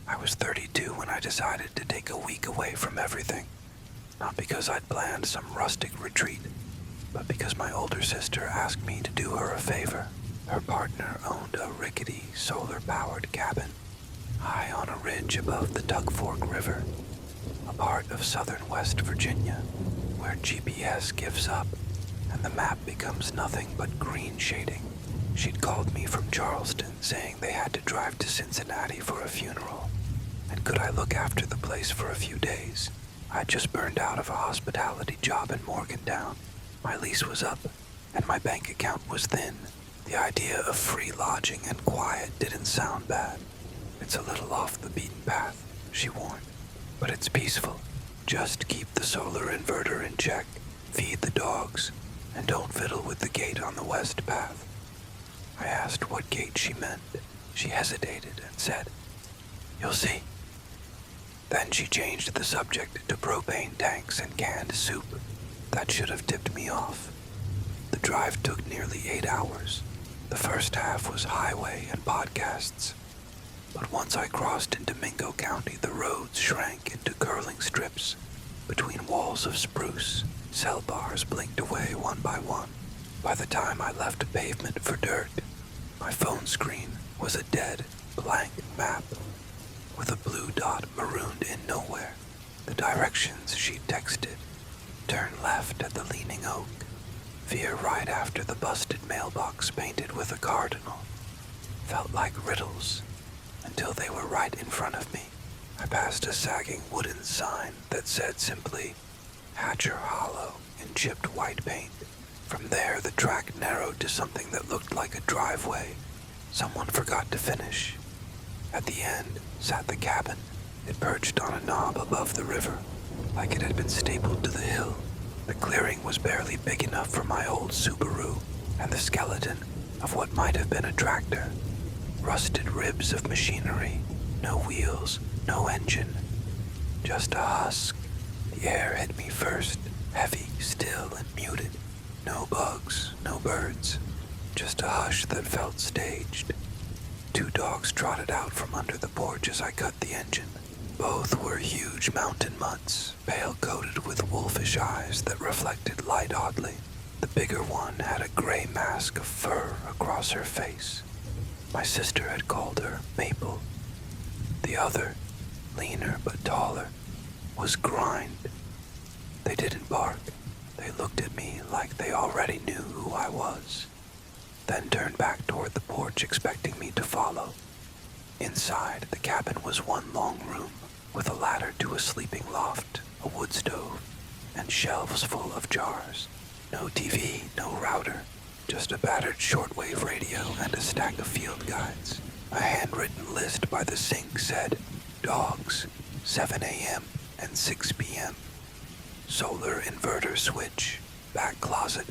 I was 32 when I decided to take a week away from everything. Not because I'd planned some rustic retreat, but because my older sister asked me to do her a favor. Her partner owned a rickety, solar-powered cabin high on a ridge above the Tug Fork River, a part of southern West Virginia where GPS gives up and the map becomes nothing but green shading. She'd called me from Charleston saying they had to drive to Cincinnati for a funeral, and could I look after the place for a few days? I'd just burned out of a hospitality job in Morgantown. My lease was up, and my bank account was thin. The idea of free lodging and quiet didn't sound bad. It's a little off the beaten path, she warned, but it's peaceful. Just keep the solar inverter in check, feed the dogs, and don't fiddle with the gate on the west path. I asked what gate she meant. She hesitated and said, "You'll see." Then she changed the subject to propane tanks and canned soup. That should have tipped me off. The drive took nearly 8 hours. The first half was highway and podcasts. But once I crossed into Mingo County, the roads shrank into curling strips. Between walls of spruce, cell bars blinked away one by one. By the time I left pavement for dirt, my phone screen was a dead, blank map with a blue dot marooned in nowhere. The directions she texted: turn left at the Leaning Oak, veer right after the busted mailbox painted with a cardinal, felt like riddles until they were right in front of me. I passed a sagging wooden sign that said simply, Hatcher Hollow, in chipped white paint. From there, the track narrowed to something that looked like a driveway someone forgot to finish. At the end sat the cabin. It perched on a knob above the river, like it had been stapled to the hill. The clearing was barely big enough for my old Subaru and the skeleton of what might have been a tractor. Rusted ribs of machinery, no wheels, no engine, just a husk. The air hit me first, heavy, still, and muted. No bugs, no birds, just a hush that felt staged. 2 dogs trotted out from under the porch as I cut the engine. Both were huge mountain mutts, pale-coated with wolfish eyes that reflected light oddly. The bigger one had a gray mask of fur across her face. My sister had called her Maple. The other, leaner but taller, was Grind. They didn't bark. They looked at me like they already knew who I was, then turned back toward the porch expecting me to follow. Inside, the cabin was one long room, with a ladder to a sleeping loft, a wood stove, and shelves full of jars. No TV, no router, just a battered shortwave radio and a stack of field guides. A handwritten list by the sink said, dogs, 7 a.m. and 6 p.m. Solar inverter switch, back closet,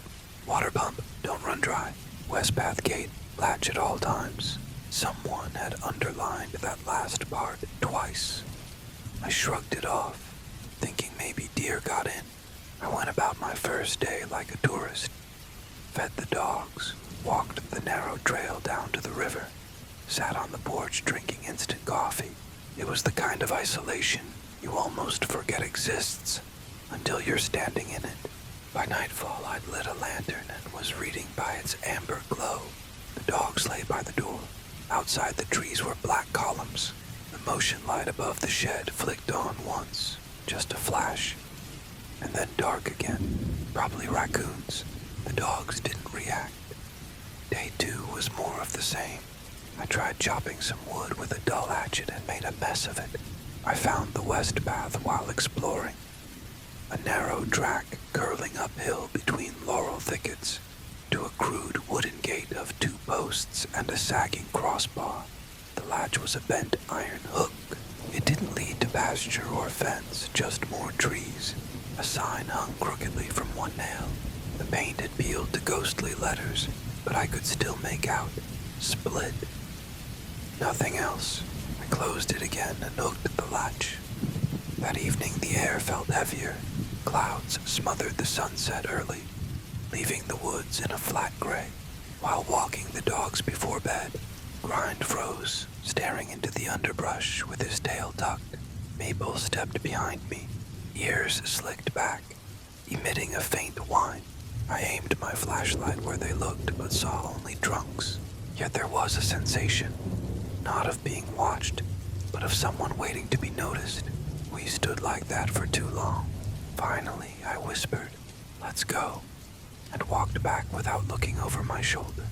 water pump, don't run dry, west path gate, latch at all times. Someone had underlined that last part twice. I shrugged it off, thinking maybe deer got in. I went about my first day like a tourist, fed the dogs, walked the narrow trail down to the river, sat on the porch drinking instant coffee. It was the kind of isolation you almost forget exists until you're standing in it. By nightfall, I'd lit a lantern and was reading by its amber glow. The dogs lay by the door. Outside, the trees were black columns. The motion light above the shed flicked on once, just a flash, and then dark again. Probably raccoons. The dogs didn't react. Day 2 was more of the same. I tried chopping some wood with a dull hatchet and made a mess of it. I found the west path while exploring. A narrow track curling uphill between laurel thickets to a crude wooden gate of 2 posts and a sagging crossbar. The latch was a bent iron hook. It didn't lead to pasture or fence, just more trees. A sign hung crookedly from one nail. The paint had peeled to ghostly letters, but I could still make out split. Nothing else. I closed it again and hooked the latch. That evening the air felt heavier. Clouds smothered the sunset early, leaving the woods in a flat gray. While walking the dogs before bed, Grind froze, staring into the underbrush with his tail tucked. Maple stepped behind me, ears slicked back, emitting a faint whine. I aimed my flashlight where they looked, but saw only trunks. Yet there was a sensation, not of being watched, but of someone waiting to be noticed. We stood like that for too long. Finally, I whispered, "Let's go," and walked back without looking over my shoulder.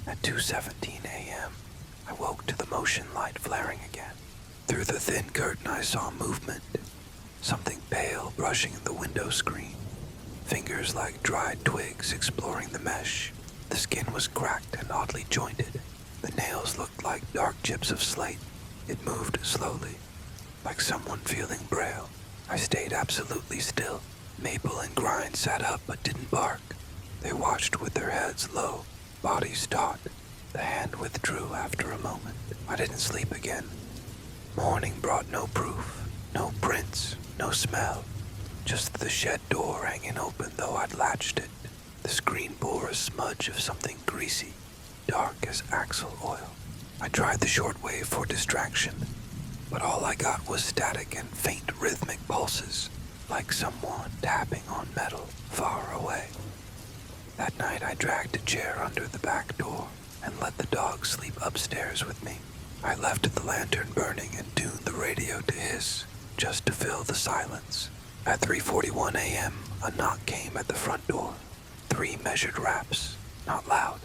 At 2:17 a.m., I woke to the motion light flaring again. Through the thin curtain I saw movement, something pale brushing the window screen, fingers like dried twigs exploring the mesh. The skin was cracked and oddly jointed. The nails looked like dark chips of slate. It moved slowly, like someone feeling braille. I stayed absolutely still. Maple and Grind sat up but didn't bark. They watched with their heads low, bodies taut. The hand withdrew after a moment. I didn't sleep again. Morning brought no proof, no prints, no smell. Just the shed door hanging open though I'd latched it. The screen bore a smudge of something greasy, dark as axle oil. I tried the shortwave for distraction, but all I got was static and faint rhythmic pulses, like someone tapping on metal far away. That night I dragged a chair under the back door and let the dog sleep upstairs with me. I left the lantern burning and tuned the radio to hiss, just to fill the silence. At 3:41 a.m., a knock came at the front door. 3 measured raps, not loud,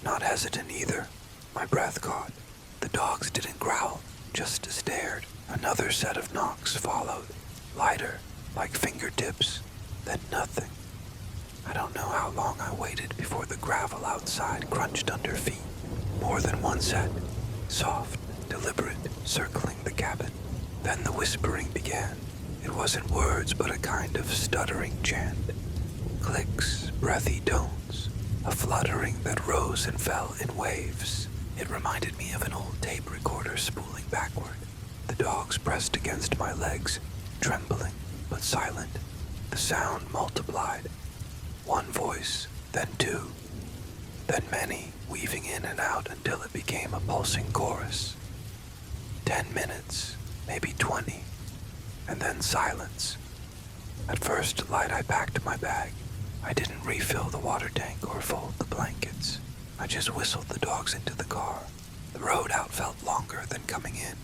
not hesitant either. My breath caught. The dogs didn't growl, just stared. Another set of knocks followed, lighter, like fingertips, then nothing. I don't know how long I waited before the gravel outside crunched under feet. More than one set, soft, deliberate, circling the cabin. Then the whispering began. It wasn't words, but a kind of stuttering chant. Clicks, breathy tones, a fluttering that rose and fell in waves. It reminded me of an old tape recorder spooling backward. The dogs pressed against my legs, trembling but silent. The sound multiplied. One voice, then 2, then many, weaving in and out until it became a pulsing chorus. 10 minutes, maybe 20, and then silence. At first light I packed my bag. I didn't refill the water tank or fold the blankets. I just whistled the dogs into the car. The road out felt longer than coming in.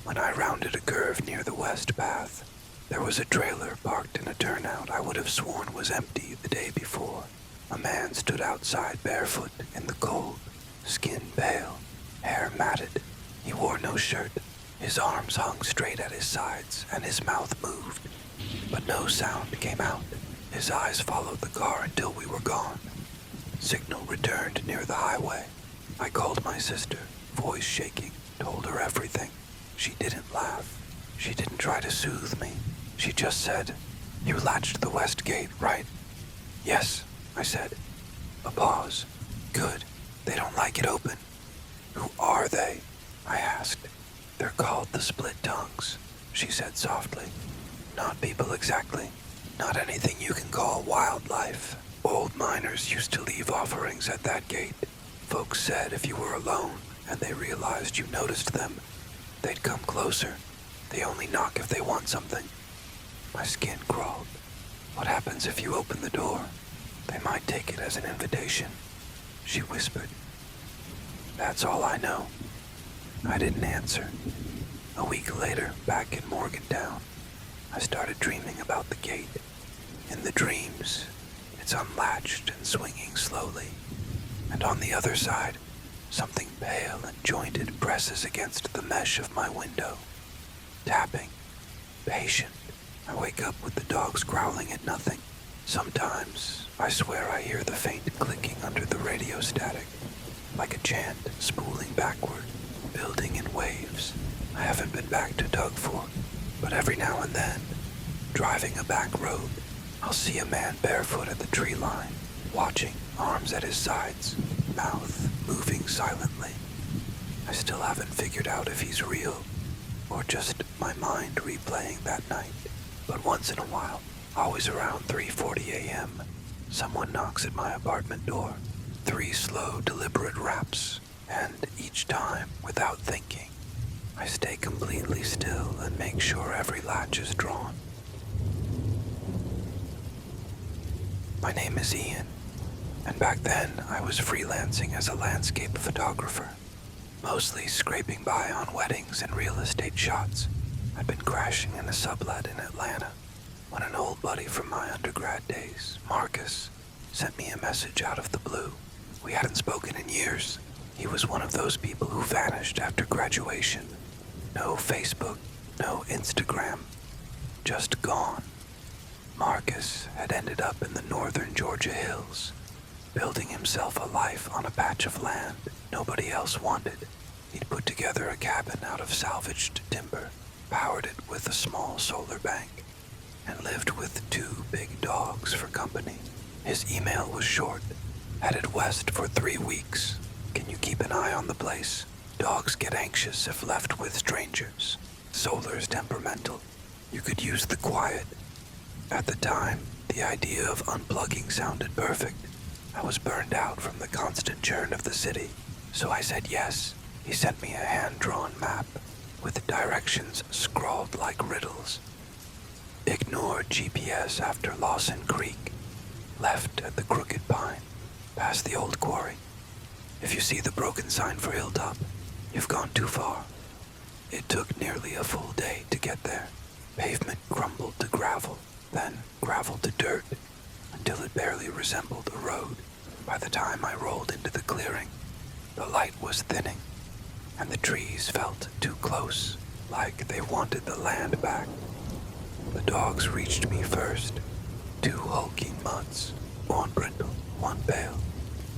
When I rounded a curve near the west path, there was a trailer parked in a turnout I would have sworn was empty the day before. A man stood outside barefoot in the cold, skin pale, hair matted. He wore no shirt. His arms hung straight at his sides and his mouth moved, but no sound came out. His eyes followed the car until we were gone. Signal returned near the highway. I called my sister, voice shaking, told her everything. She didn't laugh. She didn't try to soothe me. She just said, "You latched the west gate, right?" "Yes," I said. A pause. "Good. They don't like it open." "Who are they?" I asked. "They're called the Split Tongues," she said softly. "Not people exactly. Not anything you can call wildlife. Old miners used to leave offerings at that gate. Folks said if you were alone and they realized you noticed them, they'd come closer. They only knock if they want something." My skin crawled. "What happens if you open the door?" "They might take it as an invitation," she whispered. "That's all I know." I didn't answer. A week later, back in Morgantown, I started dreaming about the gate. In the dreams, it's unlatched and swinging slowly, and on the other side, something pale and jointed presses against the mesh of my window. Tapping. Patient. I wake up with the dogs growling at nothing. Sometimes, I swear I hear the faint clicking under the radio static, like a chant spooling backward, building in waves. I haven't been back to Doug Fork, but every now and then, driving a back road, I'll see a man barefoot at the tree line, watching, arms at his sides, mouth moving silently. I still haven't figured out if he's real, or just my mind replaying that night. But once in a while, always around 3:40 a.m., someone knocks at my apartment door. 3 slow, deliberate raps, And each time, without thinking, I stay completely still and make sure every latch is drawn. My name is Ian, and back then I was freelancing as a landscape photographer, mostly scraping by on weddings and real estate shots. I'd been crashing in a sublet in Atlanta when an old buddy from my undergrad days, Marcus, sent me a message out of the blue. We hadn't spoken in years. He was one of those people who vanished after graduation. No Facebook, no Instagram, just gone. Marcus had ended up in the northern Georgia hills, building himself a life on a patch of land nobody else wanted. He'd put together a cabin out of salvaged timber, powered it with a small solar bank, and lived with 2 big dogs for company. His email was short. Headed west for 3 weeks. Can you keep an eye on the place? Dogs get anxious if left with strangers. Solar's temperamental. You could use the quiet. At the time, the idea of unplugging sounded perfect. I was burned out from the constant churn of the city, so I said yes. He sent me a hand-drawn map with directions scrawled like riddles. Ignore GPS after Lawson Creek. Left at the Crooked Pine, past the old quarry. If you see the broken sign for Hilltop, you've gone too far. It took nearly a full day to get there. Pavement crumbled to gravel, then gravel to dirt, until it barely resembled a road. By the time I rolled into the clearing, the light was thinning, and the trees felt too close, like they wanted the land back. The dogs reached me first. 2 hulking mutts, one brindle, one pale,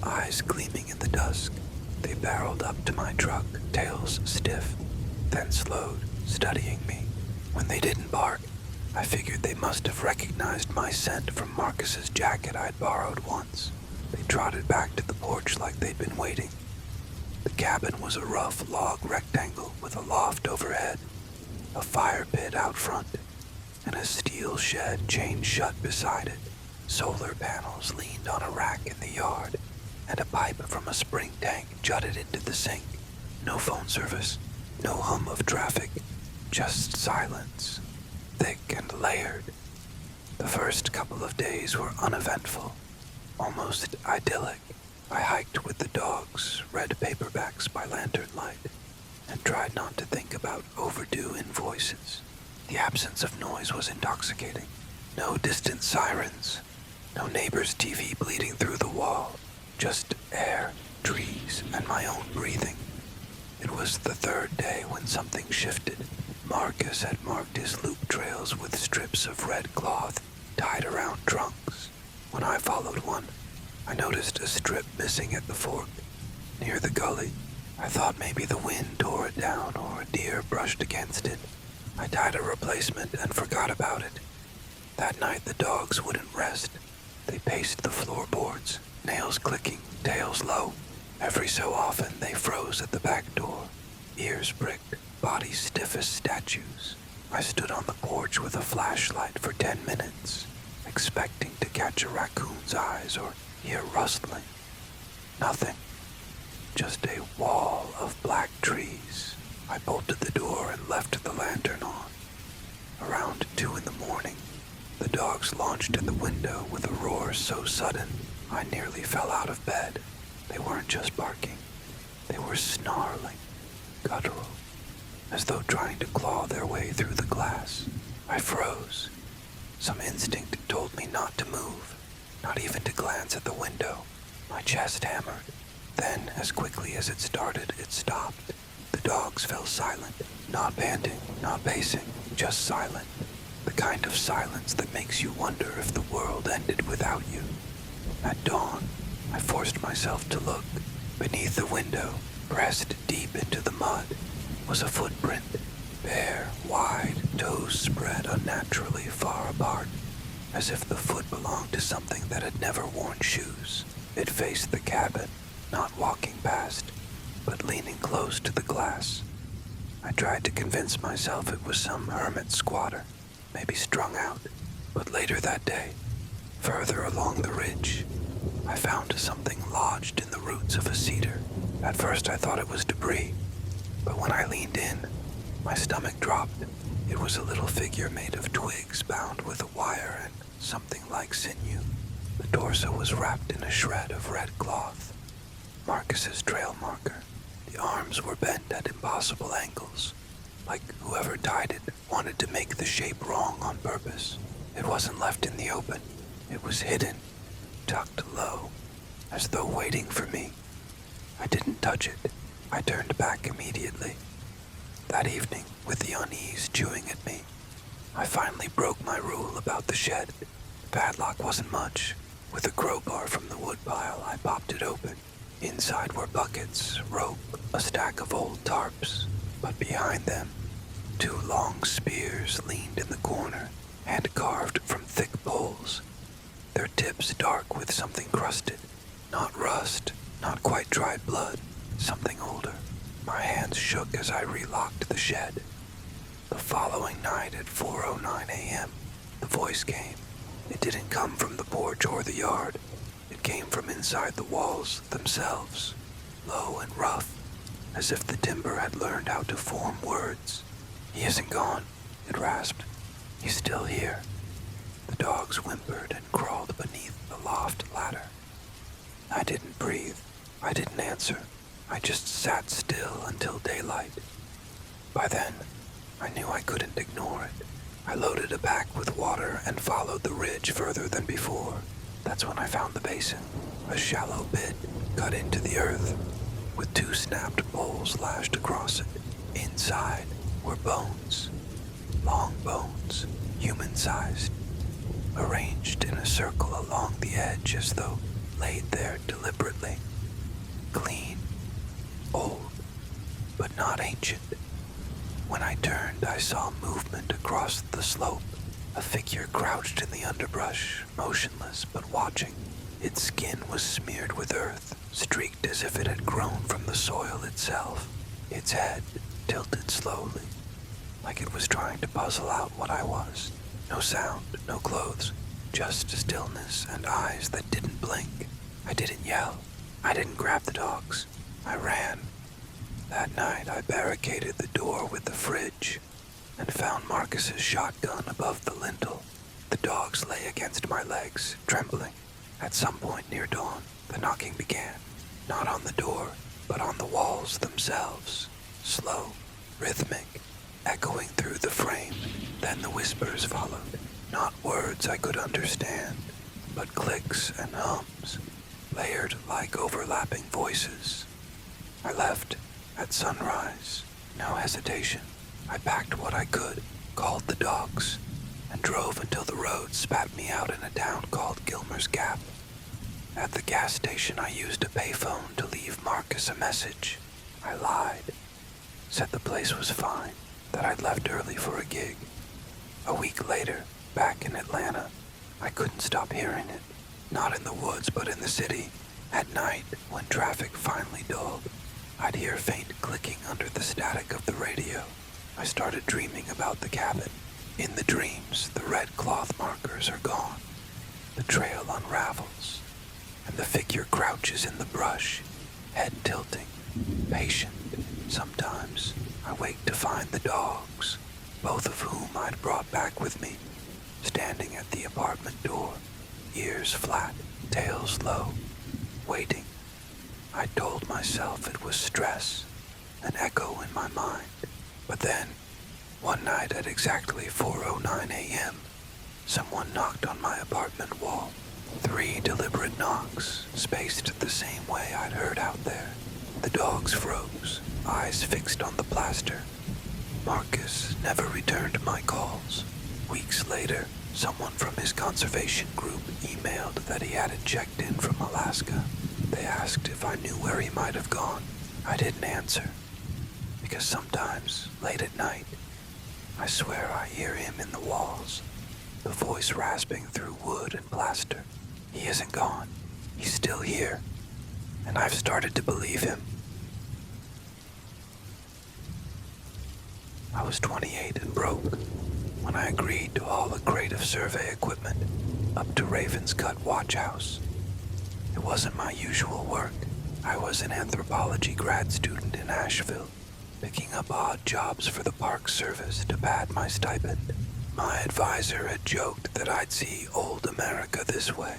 eyes gleaming in the dusk. They barreled up to my truck, tails stiff, then slowed, studying me. When they didn't bark, I figured they must have recognized my scent from Marcus's jacket I'd borrowed once. They trotted back to the porch like they'd been waiting. The cabin was a rough log rectangle with a loft overhead, a fire pit out front, and a steel shed chained shut beside it. Solar panels leaned on a rack in the yard, and a pipe from a spring tank jutted into the sink. No phone service, no hum of traffic, just silence, thick and layered. The first couple of days were uneventful, almost idyllic. I hiked with the dogs, read paperbacks by lantern light, and tried not to think about overdue invoices. The absence of noise was intoxicating. No distant sirens, no neighbor's TV bleeding through the wall, just air, trees, and my own breathing. It was the 3rd day when something shifted. Marcus had marked his loop trails with strips of red cloth tied around trunks. When I followed one, I noticed a strip missing at the fork, near the gully. I thought maybe the wind tore it down or a deer brushed against it. I tied a replacement and forgot about it. That night the dogs wouldn't rest. They paced the floorboards, nails clicking, tails low. Every so often they froze at the back door, ears pricked, bodies stiff as statues. I stood on the porch with a flashlight for 10 minutes, expecting to catch a raccoon's eyes or hear rustling. Nothing. Just a wall of black trees. I bolted the door and left the lantern on. Around 2 in the morning, the dogs launched at the window with a roar so sudden I nearly fell out of bed. They weren't just barking. They were snarling, guttural, as though trying to claw their way through the glass. I froze. Some instinct told me not to move, not even to glance at the window. My chest hammered. Then, as quickly as it started, it stopped. The dogs fell silent, not panting, not pacing, just silent. The kind of silence that makes you wonder if the world ended without you. At dawn, I forced myself to look. Beneath the window, pressed deep into the mud, was a footprint. Bare, wide, toes spread unnaturally far apart, as if the foot belonged to something that had never worn shoes. It faced the cabin, not walking past, but leaning close to the glass. I tried to convince myself it was some hermit squatter, maybe strung out. But later that day, further along the ridge, I found something lodged in the roots of a cedar, At first I thought it was debris, but when I leaned in, my stomach dropped. It was a little figure made of twigs bound with a wire and something like sinew. The torso was wrapped in a shred of red cloth, Marcus's trail marker. The arms were bent at impossible angles, like whoever tied it wanted to make the shape wrong on purpose. It wasn't left in the open. It was hidden, tucked low, as though waiting for me. I didn't touch it. I turned back immediately. That evening, with the unease chewing at me, I finally broke my rule about the shed. The padlock wasn't much. With a crowbar from the woodpile, I popped it open. Inside were buckets, rope, a stack of old tarps, but behind them, 2 long spears leaned in the corner, hand-carved from thick poles, their tips dark with something crusted. Not rust, not quite dried blood, something older. My hands shook as I relocked the shed. The following night at 4:09 a.m., the voice came. It didn't come from the porch or the yard. It came from inside the walls themselves, low and rough, as if the timber had learned how to form words. "He isn't gone," it rasped. "He's still here." The dogs whimpered and crawled beneath the loft ladder. I didn't breathe. I didn't answer. I just sat still until daylight. By then, I knew I couldn't ignore it. I loaded a pack with water and followed the ridge further than before. That's when I found the basin, a shallow pit cut into the earth, with 2 snapped poles lashed across it. Inside were bones, long bones, human-sized, arranged in a circle along the edge as though laid there deliberately. Clean, old, but not ancient. When I turned, I saw movement across the slope. A figure crouched in the underbrush, motionless but watching. Its skin was smeared with earth, streaked as if it had grown from the soil itself. Its head tilted slowly, like it was trying to puzzle out what I was. No sound, no clothes, just stillness and eyes that didn't blink. I didn't yell. I didn't grab the dogs. I ran. That night I barricaded the door with the fridge and found Marcus's shotgun above the lintel. The dogs lay against my legs, trembling. At some point near dawn, the knocking began. Not on the door, but on the walls themselves. Slow, rhythmic, echoing through the frame. Then the whispers followed. Not words I could understand, but clicks and hums, layered like overlapping voices. I left at sunrise. No hesitation. I packed what I could, called the dogs, and drove until the road spat me out in a town called Gilmer's Gap. At the gas station, I used a payphone to leave Marcus a message. I lied. Said the place was fine, that I'd left early for a gig. A week later, back in Atlanta, I couldn't stop hearing it. Not in the woods, but in the city. At night, when traffic finally dulled, I'd hear faint clicking under the static of the radio. I started dreaming about the cabin. In the dreams, the red cloth markers are gone. The trail unravels, and the figure crouches in the brush, head tilting, patient. Sometimes I wake to find the dogs, both of whom I'd brought back with me, standing at the apartment door, ears flat, tails low, waiting. I told myself it was stress, an echo in my mind. But then, one night at exactly 4:09 a.m., someone knocked on my apartment wall. 3 deliberate knocks, spaced the same way I'd heard out there. The dogs froze, eyes fixed on the plaster. Marcus never returned my calls. Weeks later, someone from his conservation group emailed that he hadn't checked in from Alaska. They asked if I knew where he might have gone. I didn't answer, because sometimes, late at night, I swear I hear him in the walls, the voice rasping through wood and plaster. He isn't gone. He's still here, and I've started to believe him. I was 28 and broke when I agreed to haul a crate of survey equipment up to Raven's Cut Watch House. It wasn't my usual work. I was an anthropology grad student in Asheville, picking up odd jobs for the Park Service to pad my stipend. My advisor had joked that I'd see old America this way.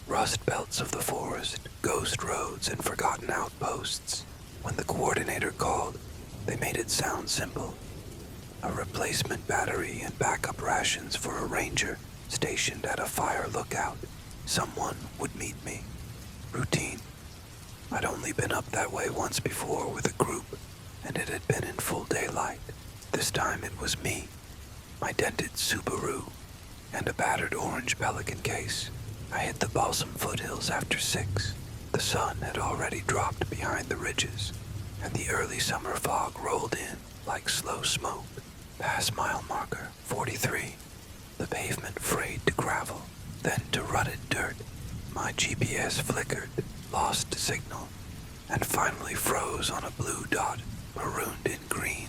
Rust belts of the forest, ghost roads, and forgotten outposts. When the coordinator called, they made it sound simple. A replacement battery and backup rations for a ranger stationed at a fire lookout. Someone would meet me. Routine. I'd only been up that way once before with a group, and it had been in full daylight. This time it was me, my dented Subaru, and a battered orange Pelican case. I hit the Balsam foothills after 6. The sun had already dropped behind the ridges, and the early summer fog rolled in like slow smoke. Past mile marker 43, the pavement frayed to gravel, then to rutted dirt. My GPS flickered, lost signal, and finally froze on a blue dot, marooned in green.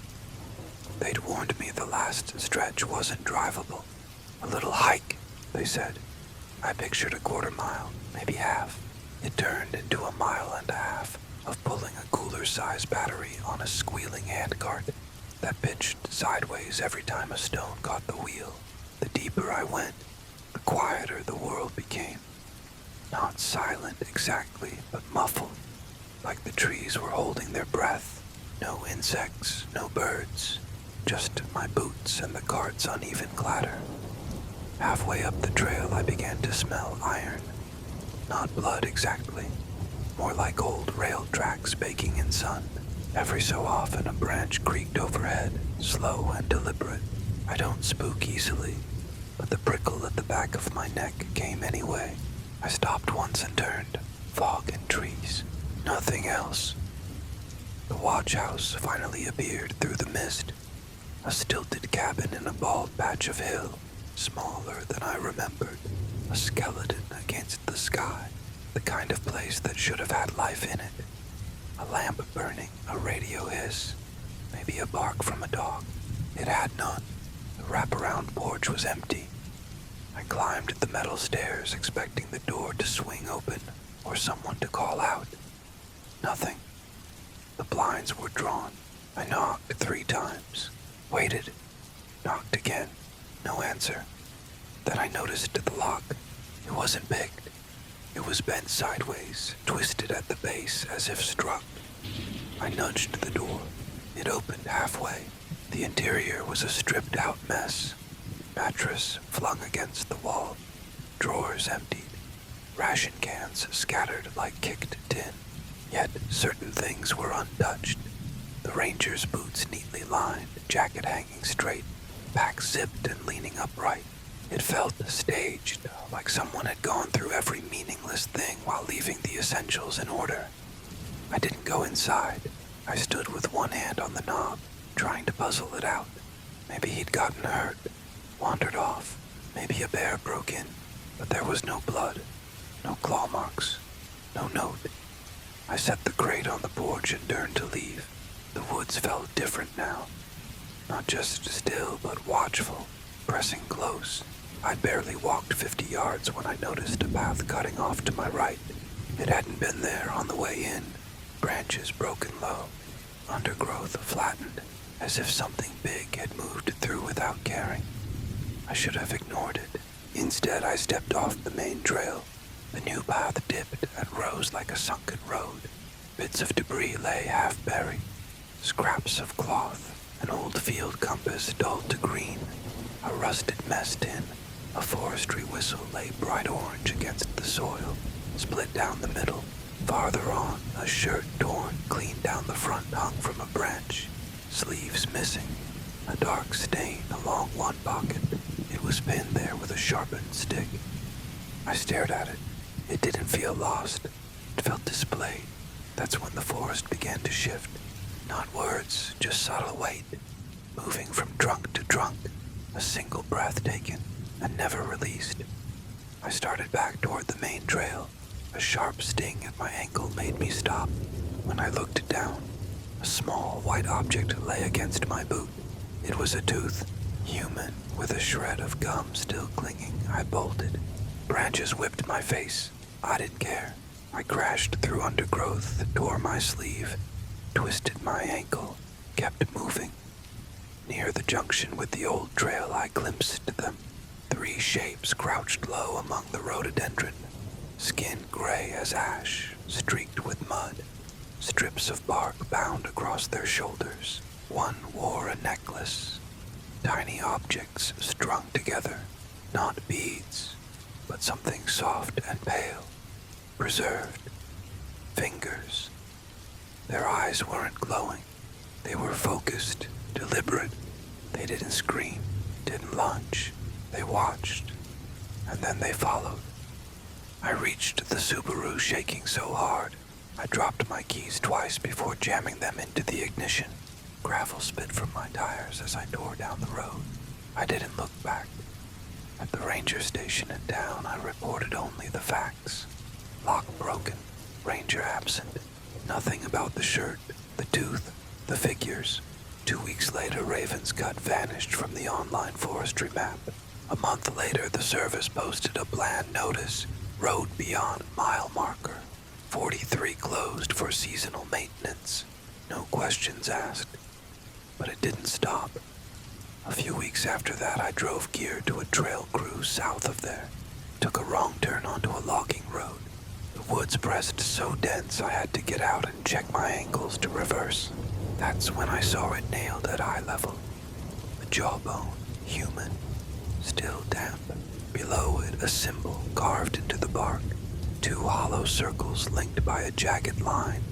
They'd warned me the last stretch wasn't drivable. A little hike, they said. I pictured a quarter mile, maybe half. It turned into a mile and a half of pulling a cooler-sized battery on a squealing handcart that pitched sideways every time a stone caught the wheel. The deeper I went, the quieter the world became. Not silent exactly, but muffled, like the trees were holding their breath. No insects, no birds, just my boots and the cart's uneven clatter. Halfway up the trail, I began to smell iron. Not blood exactly, more like old rail tracks baking in sun. Every so often, a branch creaked overhead, slow and deliberate. I don't spook easily, but the prickle at the back of my neck came anyway. I stopped once and turned. Fog and trees. Nothing else. The watch house finally appeared through the mist. A stilted cabin in a bald patch of hill, smaller than I remembered. A skeleton against the sky. The kind of place that should have had life in it. A lamp burning, a radio hiss. Maybe a bark from a dog. It had none. The wraparound porch was empty. I climbed the metal stairs, expecting the door to swing open or someone to call out. Nothing. The blinds were drawn. I knocked 3 times. Waited. Knocked again. No answer. Then I noticed the lock. It wasn't picked. It was bent sideways, twisted at the base as if struck. I nudged the door. It opened halfway. The interior was a stripped-out mess. Mattress flung against the wall. Drawers emptied. Ration cans scattered like kicked tin. Yet certain things were untouched. The ranger's boots neatly lined, jacket hanging straight, back zipped and leaning upright. It felt staged, like someone had gone through every meaningless thing while leaving the essentials in order. I didn't go inside. I stood with one hand on the knob, trying to puzzle it out. Maybe he'd gotten hurt, wandered off. Maybe a bear broke in, but there was no blood, no claw marks, no note. I set the crate on the porch and turned to leave. The woods felt different now. Not just still, but watchful, pressing close. I'd barely walked 50 yards when I noticed a path cutting off to my right. It hadn't been there on the way in. Branches broken low, undergrowth flattened, as if something big had moved through without caring. I should have ignored it. Instead, I stepped off the main trail. The new path dipped and rose like a sunken road. Bits of debris lay half buried. Scraps of cloth, an old field compass dulled to green, a rusted mess tin. A forestry whistle lay bright orange against the soil, split down the middle. Farther on, a shirt torn clean down the front hung from a branch, sleeves missing, a dark stain along one pocket. It was pinned there with a sharpened stick. I stared at it. It didn't feel lost. It felt displayed. That's when the forest began to shift. Not words, just subtle weight, moving from trunk to trunk, a single breath taken and never released. I started back toward the main trail. A sharp sting at my ankle made me stop. When I looked down, a small white object lay against my boot. It was a tooth, human, with a shred of gum still clinging. I bolted. Branches whipped my face. I didn't care. I crashed through undergrowth, tore my sleeve, twisted my ankle, kept moving. Near the junction with the old trail, I glimpsed them. 3 shapes crouched low among the rhododendron, skin gray as ash, streaked with mud, strips of bark bound across their shoulders. One wore a necklace, tiny objects strung together, not beads, but something soft and pale, preserved. Fingers. Their eyes weren't glowing. They were focused, deliberate. They didn't scream, didn't lunge. They watched, and then they followed. I reached the Subaru shaking so hard, I dropped my keys twice before jamming them into the ignition. Gravel spit from my tires as I tore down the road. I didn't look back. At the ranger station in town, I reported only the facts. Lock broken, ranger absent. Nothing about the shirt, the tooth, the figures. 2 weeks later, Raven's Gut vanished from the online forestry map. A month later, the service posted a bland notice, road beyond mile marker. 43 closed for seasonal maintenance. No questions asked. But it didn't stop. A few weeks after that, I drove gear to a trail crew south of there. Took a wrong turn onto a logging road. The woods pressed so dense I had to get out and check my ankles to reverse. That's when I saw it nailed at eye level. A jawbone, human, still damp. Below it, a symbol carved into the bark. 2 hollow circles linked by a jagged line.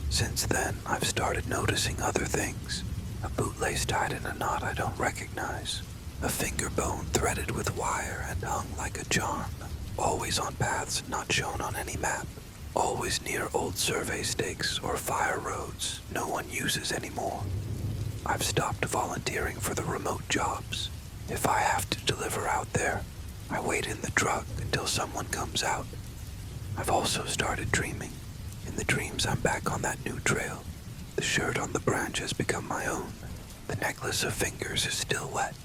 Since then, I've started noticing other things. A bootlace tied in a knot I don't recognize. A finger bone threaded with wire and hung like a charm. Always on paths not shown on any map. Always near old survey stakes or fire roads no one uses anymore. I've stopped volunteering for the remote jobs. If I have to deliver out there, I wait in the truck until someone comes out. I've also started dreaming. In the dreams, I'm back on that new trail. The shirt on the branch has become my own. The necklace of fingers is still wet.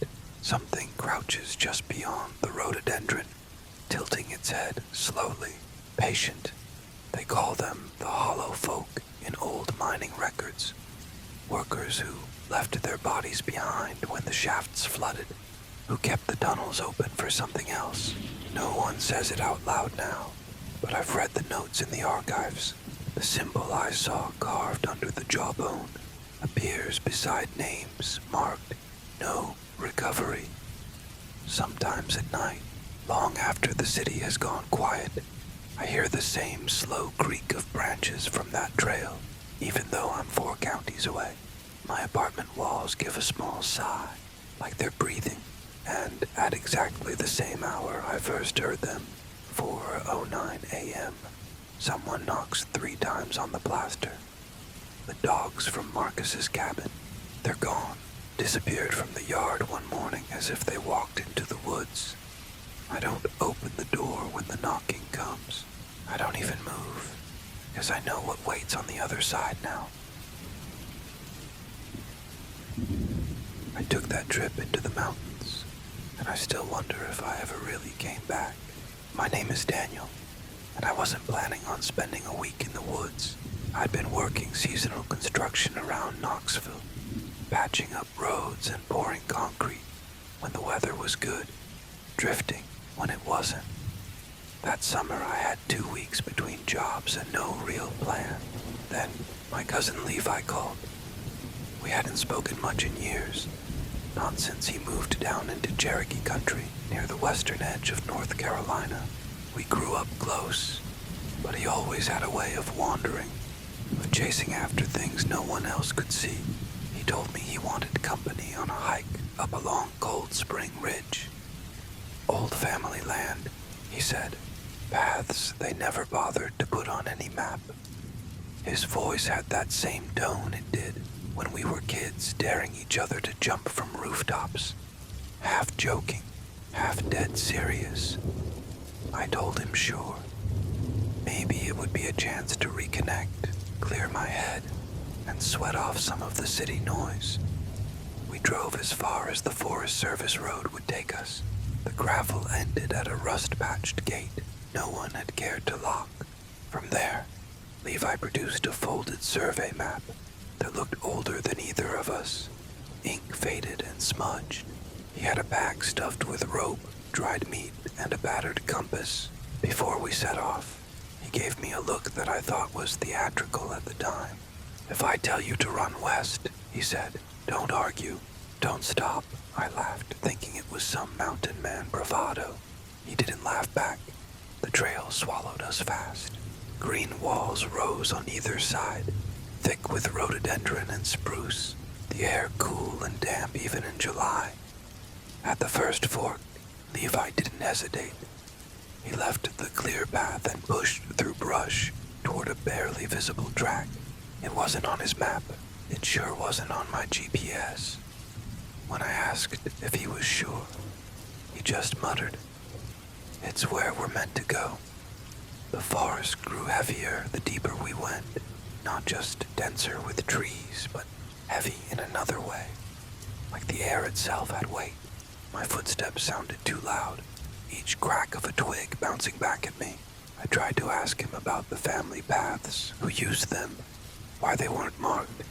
Something crouches just beyond the rhododendron, tilting its head slowly, patient. They call them the hollow folk in old mining records. Workers who left their bodies behind when the shafts flooded, who kept the tunnels open for something else. No one says it out loud now, but I've read the notes in the archives. The symbol I saw carved under the jawbone appears beside names marked "No Recovery." Sometimes at night, long after the city has gone quiet, I hear the same slow creak of branches from that trail, even though I'm 4 counties away. My apartment walls give a small sigh, like they're breathing, and at exactly the same hour I first heard them, 4:09 a.m., someone knocks 3 times on the plaster. The dogs from Marcus's cabin, they're gone, disappeared from the yard one morning as if they walked into the woods. I don't open the door when the knocking comes. I don't even move, because I know what waits on the other side now. I took that trip into the mountains, and I still wonder if I ever really came back. My name is Daniel, and I wasn't planning on spending a week in the woods. I'd been working seasonal construction around Knoxville, patching up roads and pouring concrete when the weather was good, drifting when it wasn't. That summer I had 2 weeks between jobs and no real plan. Then my cousin Levi called. We hadn't spoken much in years, not since he moved down into Cherokee country near the western edge of North Carolina. We grew up close, but he always had a way of wandering, of chasing after things no one else could see. He told me he wanted company on a hike up along Cold Spring Ridge. Old family land, he said. Paths they never bothered to put on any map. His voice had that same tone it did when we were kids daring each other to jump from rooftops. Half joking, half dead serious. I told him sure. Maybe it would be a chance to reconnect, clear my head, and sweat off some of the city noise. We drove as far as the Forest Service road would take us. The gravel ended at a rust-patched gate no one had cared to lock. From there, Levi produced a folded survey map that looked older than either of us, ink faded and smudged. He had a bag stuffed with rope, dried meat, and a battered compass. Before we set off, he gave me a look that I thought was theatrical at the time. "If I tell you to run west," he said, "don't argue, don't stop." I laughed, thinking it was some mountain man bravado. He didn't laugh back. The trail swallowed us fast. Green walls rose on either side, thick with rhododendron and spruce, the air cool and damp even in July. At the first fork, Levi didn't hesitate. He left the clear path and pushed through brush toward a barely visible track. It wasn't on his map. It sure wasn't on my GPS. When I asked if he was sure, he just muttered, "It's where we're meant to go." The forest grew heavier the deeper we went, not just denser with trees, but heavy in another way, like the air itself had weight. My footsteps sounded too loud, each crack of a twig bouncing back at me. I tried to ask him about the family paths, who used them, why they weren't marked,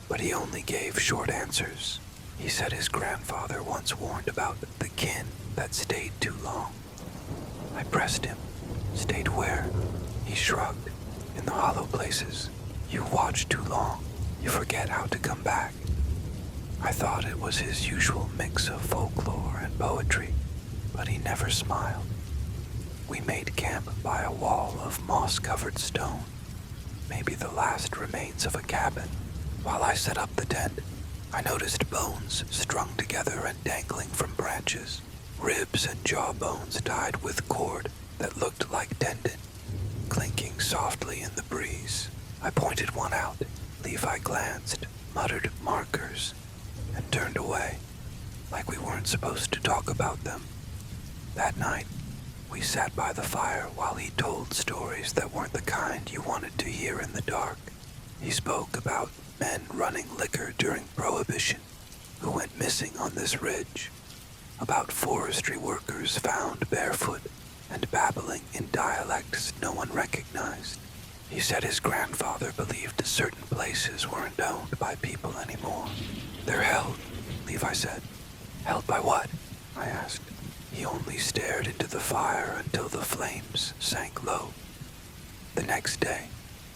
but he only gave short answers. He said his grandfather once warned about the kin that stayed too long. I pressed him. "Stayed where?" He shrugged. "In the hollow places. You watch too long. You forget how to come back." I thought it was his usual mix of folklore and poetry, but he never smiled. We made camp by a wall of moss-covered stone, maybe the last remains of a cabin. While I set up the tent, I noticed bones strung together and dangling from branches, ribs and jawbones tied with cord that looked like tendon, clinking softly in the breeze. I pointed one out. Levi glanced, muttered markers, and turned away, like we weren't supposed to talk about them. That night, we sat by the fire while he told stories that weren't the kind you wanted to hear in the dark. He spoke about men running liquor during Prohibition who went missing on this ridge, about forestry workers found barefoot and babbling in dialects no one recognized. He said his grandfather believed certain places weren't owned by people anymore. "They're held," Levi said. "Held by what?" I asked. He only stared into the fire until the flames sank low. The next day,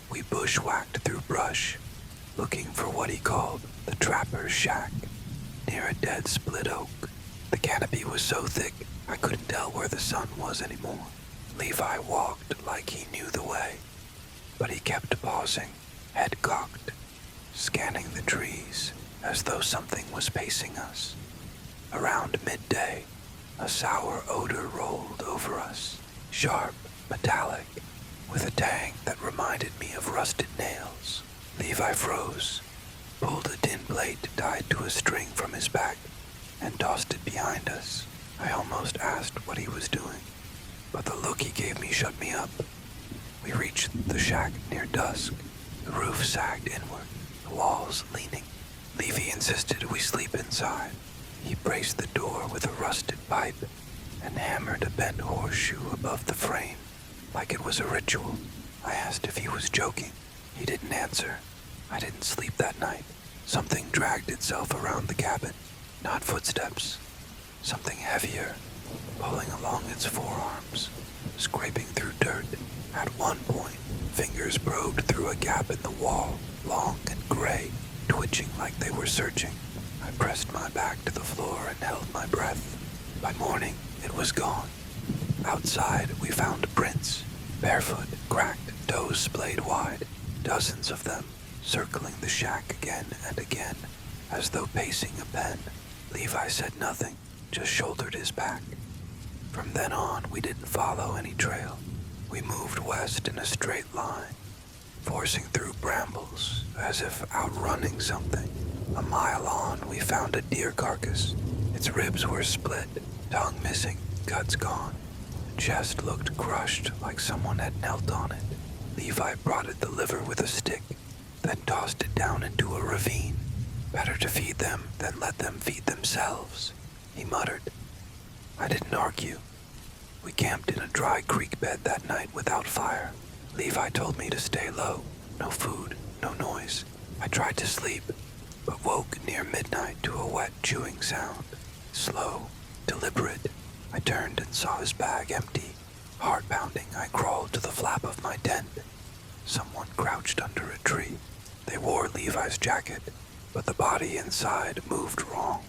we bushwhacked through brush, looking for what he called the trapper's shack, near a dead split oak. The canopy was so thick, I couldn't tell where the sun was anymore. Levi walked like he knew the way, but he kept pausing, head cocked, scanning the trees as though something was pacing us. Around midday, a sour odor rolled over us, sharp, metallic, with a tang that reminded me of rusted nails. Levi froze, pulled a tin plate tied to a string from his back, and tossed it behind us. I almost asked what he was doing, but the look he gave me shut me up. We reached the shack near dusk. The roof sagged inward, the walls leaning. Levi insisted we sleep inside. He braced the door with a rusted pipe and hammered a bent horseshoe above the frame, like it was a ritual. I asked if he was joking. He didn't answer. I didn't sleep that night. Something dragged itself around the cabin. Not footsteps. Something heavier, pulling along its forearms, scraping through dirt. At one point, fingers probed through a gap in the wall, long and gray, twitching like they were searching. I pressed my back to the floor and held my breath. By morning, it was gone. Outside, we found prints, barefoot, cracked, toes splayed wide, dozens of them, circling the shack again and again, as though pacing a pen. Levi said nothing, just shouldered his pack. From then on, we didn't follow any trail. We moved west in a straight line, forcing through brambles, as if outrunning something. A mile on, we found a deer carcass. Its ribs were split, tongue missing, guts gone. The chest looked crushed, like someone had knelt on it. Levi prodded the liver with a stick, then tossed it down into a ravine. Better to feed them than let them feed themselves, he muttered. I didn't argue. We camped in a dry creek bed that night without fire. Levi told me to stay low. No food, no noise. I tried to sleep, but woke near midnight to a wet chewing sound. Slow, deliberate. I turned and saw his bag empty. Heart pounding, I crawled to the flap of my tent. Someone crouched under a tree. They wore Levi's jacket, but the body inside moved wrong.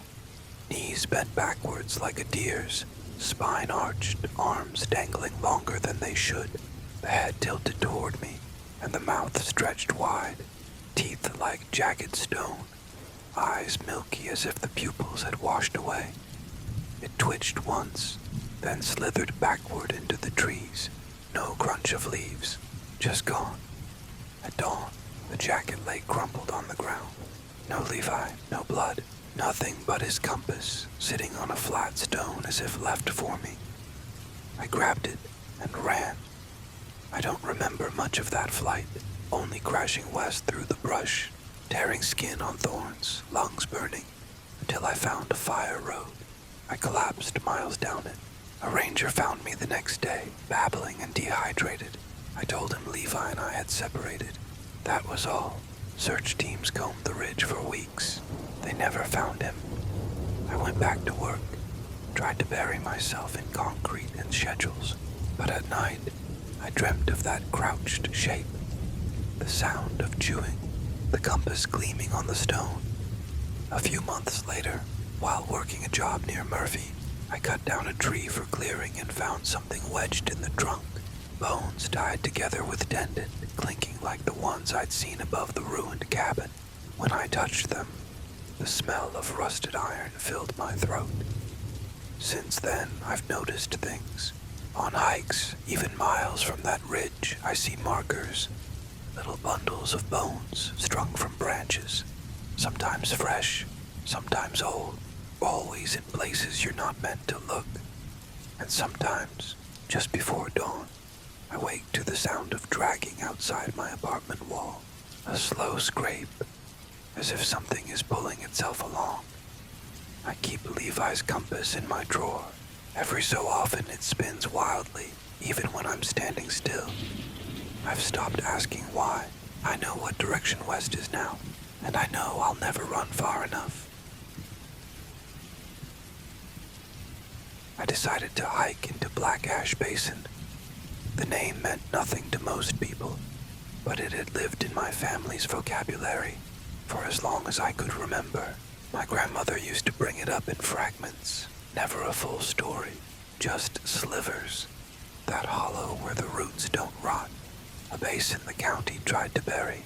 Knees bent backwards like a deer's, spine arched, arms dangling longer than they should. The head tilted toward me, and the mouth stretched wide, teeth like jagged stone, eyes milky as if the pupils had washed away. It twitched once, then slithered backward into the trees. No crunch of leaves, just gone. At dawn, the jacket lay crumpled on the ground. No Levi, no blood, nothing but his compass, sitting on a flat stone as if left for me. I grabbed it and ran. I don't remember much of that flight, only crashing west through the brush, tearing skin on thorns, lungs burning, until I found a fire road. I collapsed miles down it. A ranger found me the next day, babbling and dehydrated. I told him Levi and I had separated. That was all. Search teams combed the ridge for weeks. They never found him. I went back to work, tried to bury myself in concrete and schedules, but at night, I dreamt of that crouched shape, the sound of chewing, the compass gleaming on the stone. A few months later, while working a job near Murphy, I cut down a tree for clearing and found something wedged in the trunk, bones tied together with tendon, clinking like the ones I'd seen above the ruined cabin. When I touched them, the smell of rusted iron filled my throat. Since then, I've noticed things. On hikes, even miles from that ridge, I see markers, little bundles of bones strung from branches, sometimes fresh, sometimes old, always in places you're not meant to look. And sometimes, just before dawn, I wake to the sound of dragging outside my apartment wall, a slow scrape, as if something is pulling itself along. I keep Levi's compass in my drawer. Every so often it spins wildly, even when I'm standing still. I've stopped asking why. I know what direction west is now, and I know I'll never run far enough. I decided to hike into Black Ash Basin. The name meant nothing to most people, but it had lived in my family's vocabulary for as long as I could remember. My grandmother used to bring it up in fragments, never a full story, just slivers. That hollow where the roots don't rot, a basin the county tried to bury,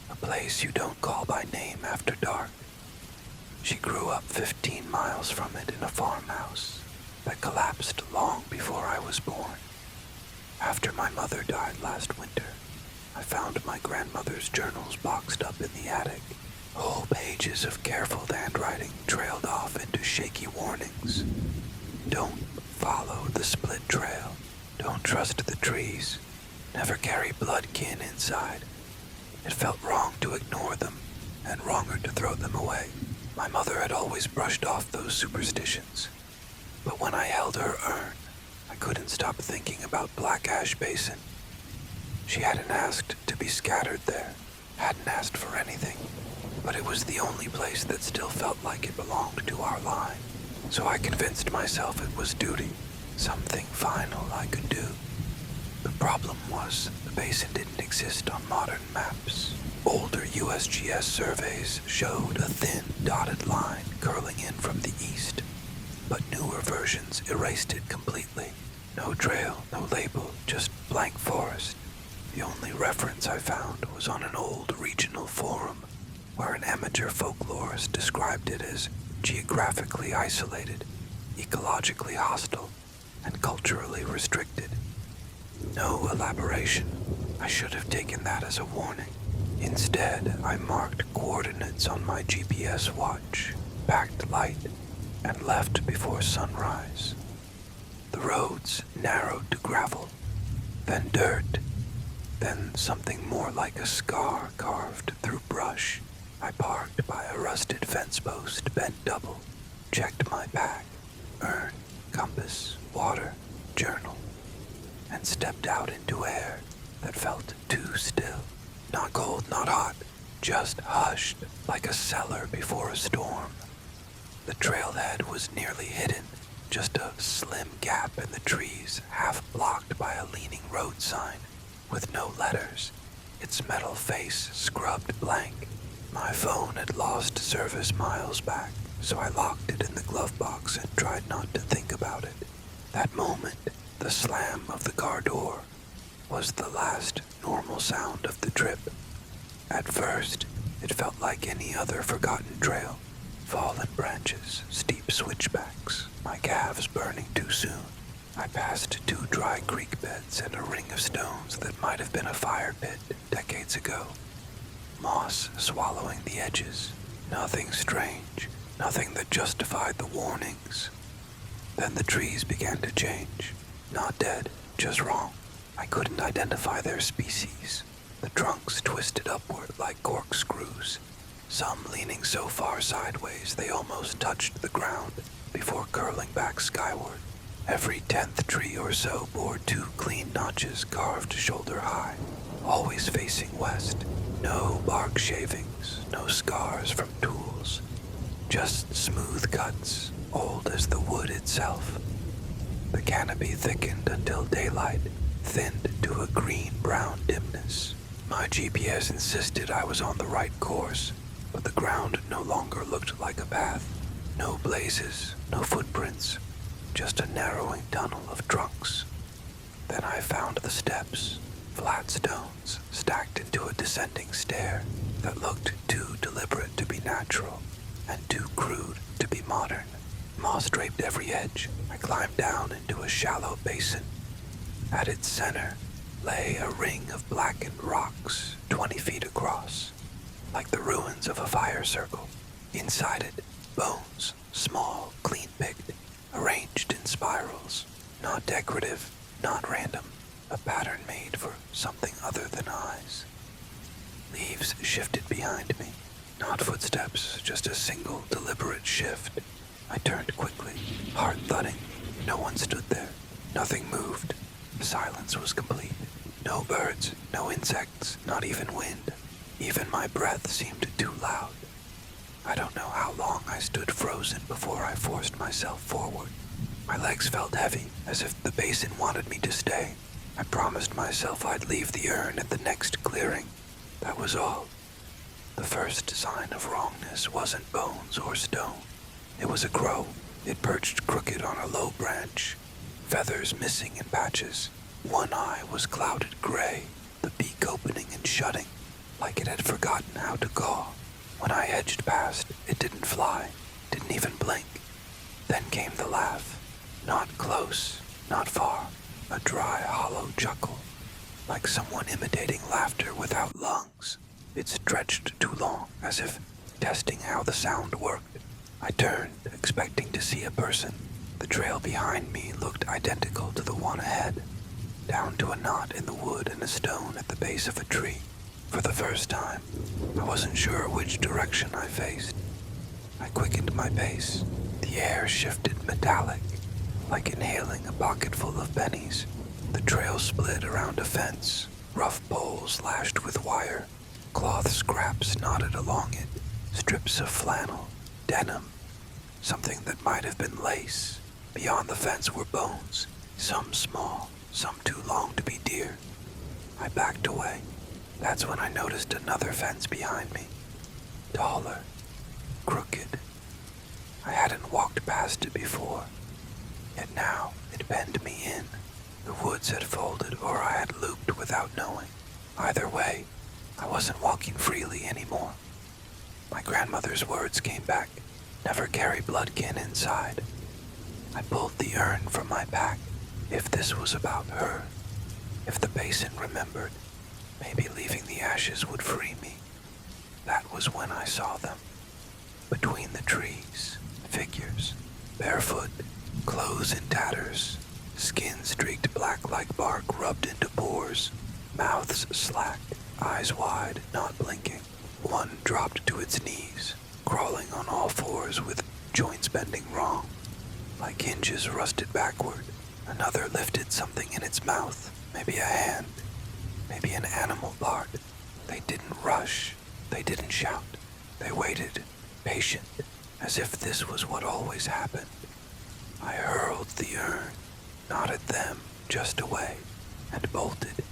a place you don't call by name after dark. She grew up 15 miles from it in a farmhouse that collapsed long before I was born. After my mother died last winter, I found my grandmother's journals boxed up in the attic. Whole pages of careful handwriting trailed off into shaky warnings. Don't follow the split trail. Don't trust the trees. Never carry blood kin inside. It felt wrong to ignore them, and wronger to throw them away. My mother had always brushed off those superstitions. But when I held her urn, I couldn't stop thinking about Black Ash Basin. She hadn't asked to be scattered there, hadn't asked for anything, but it was the only place that still felt like it belonged to our line. So I convinced myself it was duty, something final I could do. The problem was, the basin didn't exist on modern maps. Older USGS surveys showed a thin, dotted line curling in from the east, but newer versions erased it completely. No trail, no label, just blank forest. The only reference I found was on an old regional forum, where an amateur folklorist described it as geographically isolated, ecologically hostile, and culturally restricted. No elaboration. I should have taken that as a warning. Instead, I marked coordinates on my GPS watch, packed light, and left before sunrise. The roads narrowed to gravel, then dirt, then something more like a scar carved through brush. I parked by a rusted fence post bent double, checked my bag, urn, compass, water, journal, and stepped out into air. that felt too still. Not cold, not hot, just hushed like a cellar before a storm. The trailhead was nearly hidden, just a slim gap in the trees, half blocked by a leaning road sign with no letters, its metal face scrubbed blank. My phone had lost service miles back, so I locked it in the glove box and tried not to think about it. That moment, the slam of the car door, was the last normal sound of the trip. At first, it felt like any other forgotten trail. Fallen branches, steep switchbacks, my calves burning too soon. I passed 2 dry creek beds and a ring of stones that might have been a fire pit decades ago. Moss swallowing the edges. Nothing strange, nothing that justified the warnings. Then the trees began to change. Not dead, just wrong. I couldn't identify their species. The trunks twisted upward like corkscrews, some leaning so far sideways they almost touched the ground before curling back skyward. Every 10th tree or so bore 2 clean notches carved shoulder high, always facing west. No bark shavings, no scars from tools, just smooth cuts, old as the wood itself. The canopy thickened until daylight thinned to a green-brown dimness. My GPS insisted I was on the right course, but the ground no longer looked like a path. No blazes, no footprints, just a narrowing tunnel of trunks. Then I found the steps, flat stones stacked into a descending stair that looked too deliberate to be natural and too crude to be modern. Moss draped every edge. I climbed down into a shallow basin. At its center lay a ring of blackened rocks 20 feet across, like the ruins of a fire circle. Inside it, bones, small, clean-picked, arranged in spirals. Not decorative, not random. A pattern made for something other than eyes. Leaves shifted behind me. Not footsteps, just a single deliberate shift. I turned quickly, heart thudding. No one stood there. Nothing moved. The silence was complete. No birds, no insects, not even wind. Even my breath seemed too loud. I don't know how long I stood frozen before I forced myself forward. My legs felt heavy, as if the basin wanted me to stay. I promised myself I'd leave the urn at the next clearing. That was all. The first sign of wrongness wasn't bones or stone. It was a crow. It perched crooked on a low branch, feathers missing in patches. One eye was clouded gray, the beak opening and shutting, like it had forgotten how to caw. When I edged past, it didn't fly, didn't even blink. Then came the laugh. Not close, not far. A dry, hollow chuckle, like someone imitating laughter without lungs. It stretched too long, as if testing how the sound worked. I turned, expecting to see a person. The trail behind me looked identical to the one ahead, down to a knot in the wood and a stone at the base of a tree. For the first time, I wasn't sure which direction I faced. I quickened my pace. The air shifted metallic, like inhaling a pocketful of pennies. The trail split around a fence, rough poles lashed with wire, cloth scraps knotted along it, strips of flannel, denim, something that might have been lace. Beyond the fence were bones, some small, some too long to be deer. I backed away. That's when I noticed another fence behind me, taller, crooked. I hadn't walked past it before, yet now it penned me in. The woods had folded or I had looped without knowing. Either way, I wasn't walking freely anymore. My grandmother's words came back, never carry bloodkin inside. I pulled the urn from my pack. If this was about her, if the basin remembered, maybe leaving the ashes would free me. That was when I saw them. Between the trees, figures, barefoot, clothes in tatters, skin streaked black like bark rubbed into pores, mouths slack, eyes wide, not blinking. One dropped to its knees, crawling on all fours with joints bending wrong, like hinges rusted backward. Another lifted something in its mouth, maybe a hand. maybe an animal barked. They didn't rush, they didn't shout. They waited, patient, as if this was what always happened. I hurled the urn, not at them, just away, and bolted.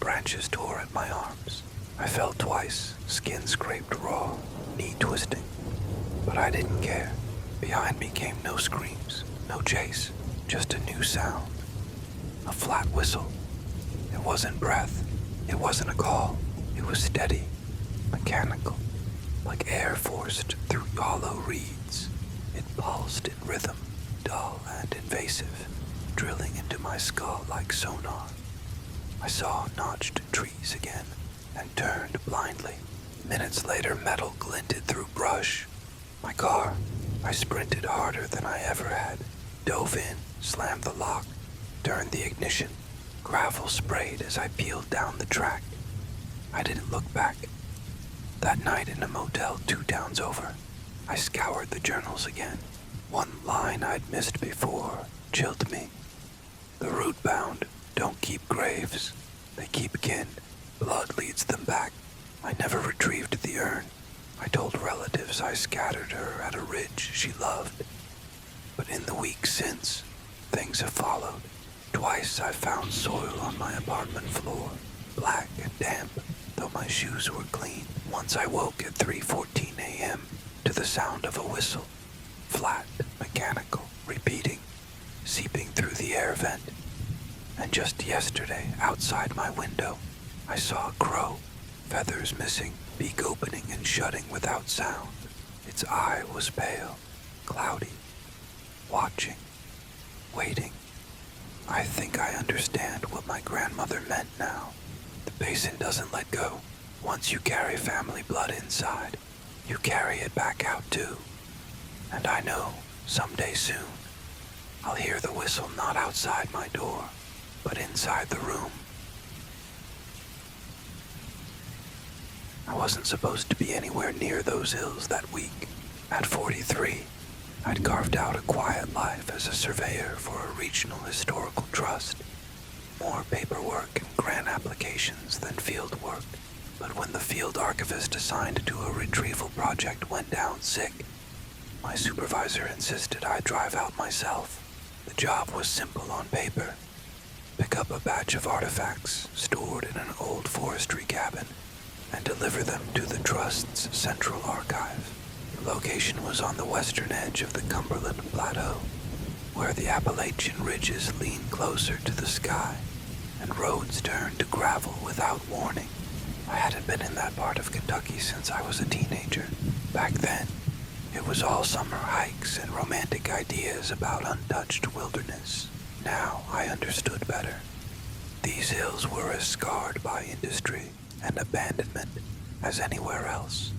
Branches tore at my arms. I fell twice, skin scraped raw, knee twisting. But I didn't care. Behind me came no screams, no chase, just a new sound. A flat whistle. It wasn't breath. It wasn't a call. It was steady, mechanical, like air forced through hollow reeds. It pulsed in rhythm, dull and invasive, drilling into my skull like sonar. I saw notched trees again and turned blindly. Minutes later, metal glinted through brush. My car. I sprinted harder than I ever had, dove in, slammed the lock, turned the ignition. Gravel sprayed as I peeled down the track. I didn't look back. That night in a motel 2 towns over, I scoured the journals again. One line I'd missed before chilled me. The root-bound don't keep graves. They keep kin. Blood leads them back. I never retrieved the urn. I told relatives I scattered her at a ridge she loved. But in the weeks since, things have followed. Twice I found soil on my apartment floor, black and damp, though my shoes were clean. Once I woke at 3:14 a.m. to the sound of a whistle, flat, mechanical, repeating, seeping through the air vent. And just yesterday, outside my window, I saw a crow, feathers missing, beak opening and shutting without sound. Its eye was pale, cloudy, watching, waiting. I think I understand what my grandmother meant now. The basin doesn't let go. Once you carry family blood inside, you carry it back out too. And I know, someday soon, I'll hear the whistle not outside my door, but inside the room. I wasn't supposed to be anywhere near those hills that week. At 43, I'd carved out a quiet life as a surveyor for a regional historical trust. More paperwork and grant applications than field work. But when the field archivist assigned to a retrieval project went down sick, my supervisor insisted I drive out myself. The job was simple on paper. Pick up a batch of artifacts stored in an old forestry cabin and deliver them to the Trust's central archive. The location was on the western edge of the Cumberland Plateau, where the Appalachian ridges lean closer to the sky and roads turn to gravel without warning. I hadn't been in that part of Kentucky since I was a teenager. Back then, it was all summer hikes and romantic ideas about untouched wilderness. Now I understood better. These hills were as scarred by industry and abandonment as anywhere else.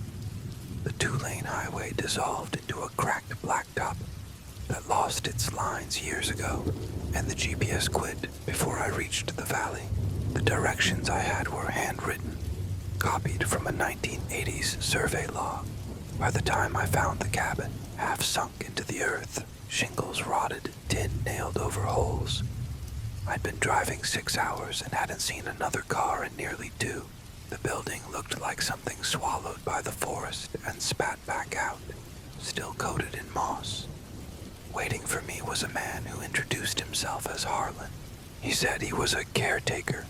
The 2-lane highway dissolved into a cracked blacktop that lost its lines years ago, and the GPS quit before I reached the valley. The directions I had were handwritten, copied from a 1980s survey log. By the time I found the cabin, half sunk into the earth, shingles rotted, tin nailed over holes. I'd been driving 6 hours and hadn't seen another car in nearly 2. The building looked like something swallowed by the forest and spat back out, still coated in moss. Waiting for me was a man who introduced himself as Harlan. He said he was a caretaker,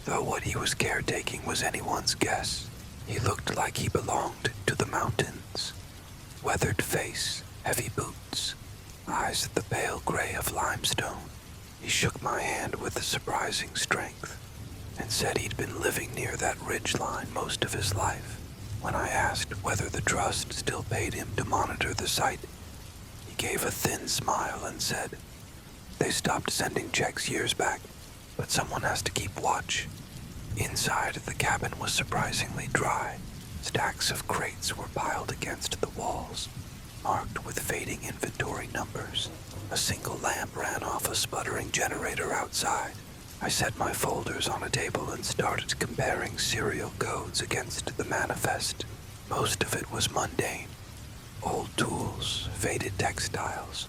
though what he was caretaking was anyone's guess. He looked like he belonged to the mountains. Weathered face, heavy boots, eyes the pale gray of limestone. He shook my hand with a surprising strength and said he'd been living near that ridge line most of his life. When I asked whether the trust still paid him to monitor the site, he gave a thin smile and said, "They stopped sending checks years back, but someone has to keep watch." Inside, the cabin was surprisingly dry. Stacks of crates were piled against the walls, marked with fading inventory numbers. A single lamp ran off a sputtering generator outside. I set my folders on a table and started comparing serial codes against the manifest. Most of it was mundane. Old tools, faded textiles,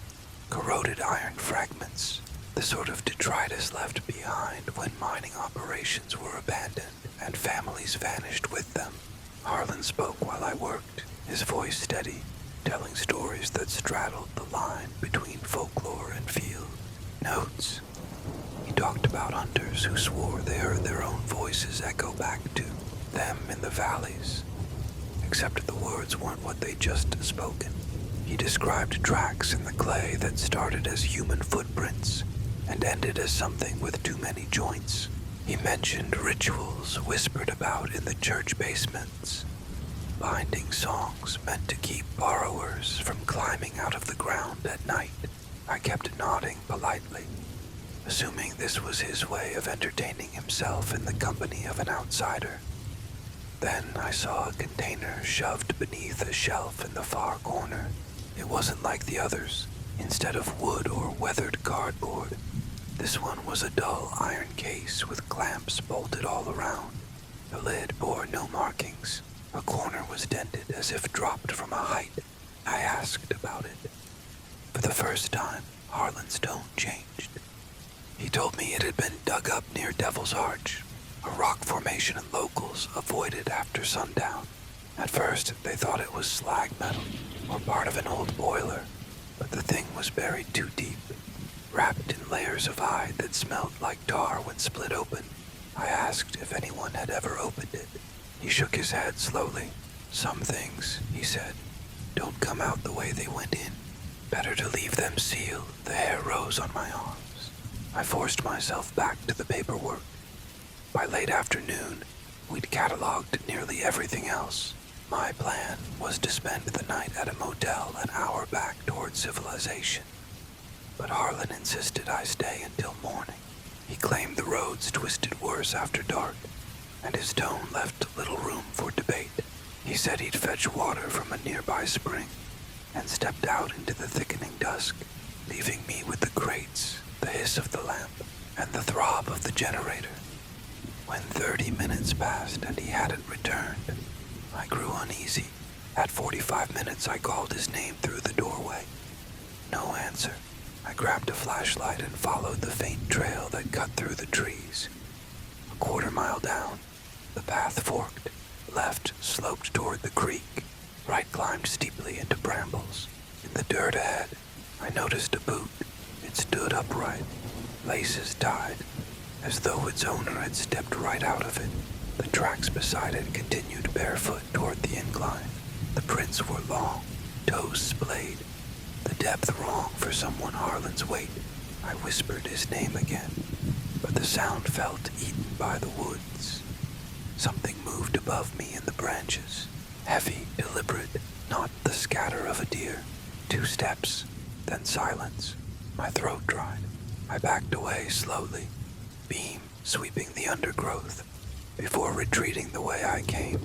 corroded iron fragments, The sort of detritus left behind when mining operations were abandoned and families vanished with them. Harlan spoke while I worked, his voice steady, telling stories that straddled the line between folklore and field. Notes. He talked about hunters who swore they heard their own voices echo back to them in the valleys, except the words weren't what they'd just spoken. He described tracks in the clay that started as human footprints and ended as something with too many joints. He mentioned rituals whispered about in the church basements, binding songs meant to keep borrowers from climbing out of the ground at night. I kept nodding politely, assuming this was his way of entertaining himself in the company of an outsider. Then I saw a container shoved beneath a shelf in the far corner. It wasn't like the others. Instead of wood or weathered cardboard, this one was a dull iron case with clamps bolted all around. The lid bore no markings. A corner was dented as if dropped from a height. I asked about it. For the first time, Harlan's tone changed. He told me it had been dug up near Devil's Arch, a rock formation locals avoided after sundown. At first, they thought it was slag metal or part of an old boiler, but the thing was buried too deep, wrapped in layers of hide that smelled like tar when split open. I asked if anyone had ever opened it. He shook his head slowly. Some things, he said, don't come out the way they went in. Better to leave them sealed. The hair rose on my arms. I forced myself back to the paperwork. By late afternoon, we'd cataloged nearly everything else. My plan was to spend the night at a motel an hour back toward civilization. But Harlan insisted I stay until morning. He claimed the roads twisted worse after dark, and his tone left little room for debate. He said he'd fetch water from a nearby spring, and stepped out into the thickening dusk, leaving me with the crates, the hiss of the lamp, and the throb of the generator. When 30 minutes passed and he hadn't returned, I grew uneasy. At 45 minutes, I called his name through the doorway. No answer. I grabbed a flashlight and followed the faint trail that cut through the trees. A quarter-mile down, the path forked. Left sloped toward the creek. Right climbed steeply into brambles. In the dirt ahead, I noticed a boot. It stood upright, laces tied, as though its owner had stepped right out of it. The tracks beside it continued barefoot toward the incline. The prints were long, toes splayed, the depth wrong for someone Harlan's weight. I whispered his name again, but the sound felt eaten by the woods. Something moved above me in the branches, heavy, deliberate, not the scatter of a deer. 2 steps, then silence. My throat dried. I backed away slowly, beam sweeping the undergrowth, before retreating the way I came.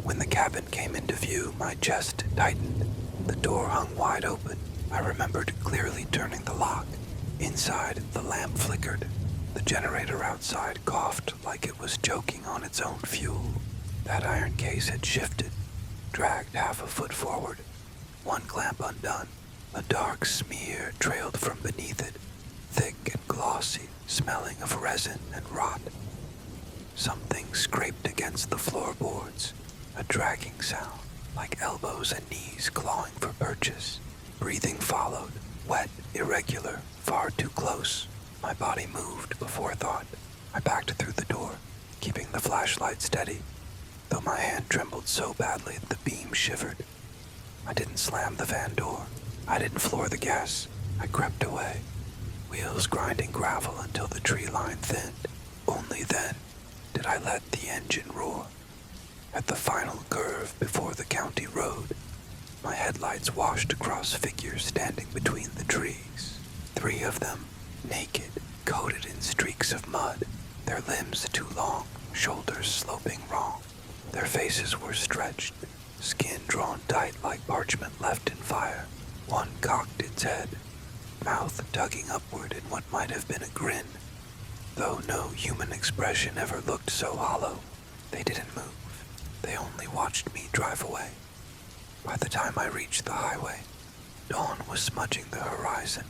When the cabin came into view, my chest tightened. The door hung wide open. I remembered clearly turning the lock. Inside, the lamp flickered. The generator outside coughed like it was choking on its own fuel. That iron case had shifted, dragged half a foot forward. One clamp undone. A dark smear trailed from beneath it, thick and glossy, smelling of resin and rot. Something scraped against the floorboards, a dragging sound, like elbows and knees clawing for purchase. Breathing followed, wet, irregular, far too close. My body moved before thought. I backed through the door, keeping the flashlight steady, though my hand trembled so badly the beam shivered. I didn't slam the van door. I didn't floor the gas. I crept away, wheels grinding gravel until the tree line thinned. Only then did I let the engine roar. At the final curve before the county road, my headlights washed across figures standing between the trees. 3 of them, naked, coated in streaks of mud, their limbs too long, shoulders sloping wrong. Their faces were stretched, skin drawn tight like parchment left in fire. One cocked its head, mouth tugging upward in what might have been a grin. Though no human expression ever looked so hollow, they didn't move. They only watched me drive away. By the time I reached the highway, dawn was smudging the horizon.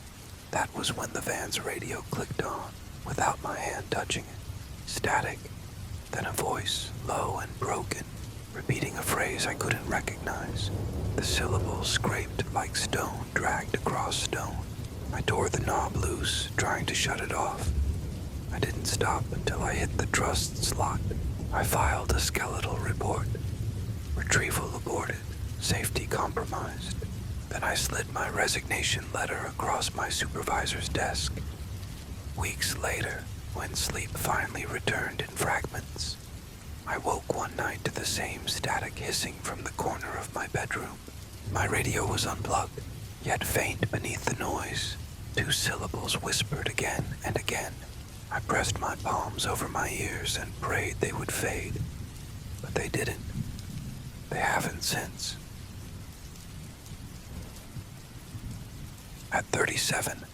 That was when the van's radio clicked on, without my hand touching it. Static, then a voice, low and broken, repeating a phrase I couldn't recognize. The syllables scraped like stone dragged across stone. I tore the knob loose, trying to shut it off. I didn't stop until I hit the trust slot. I filed a skeletal report. Retrieval aborted. Safety compromised. Then I slid my resignation letter across my supervisor's desk. Weeks later, when sleep finally returned in fragments, I woke one night to the same static hissing from the corner of my bedroom. My radio was unplugged, yet faint beneath the noise. 2 syllables whispered again and again. I pressed my palms over my ears and prayed they would fade, but they didn't. They haven't since. At 37,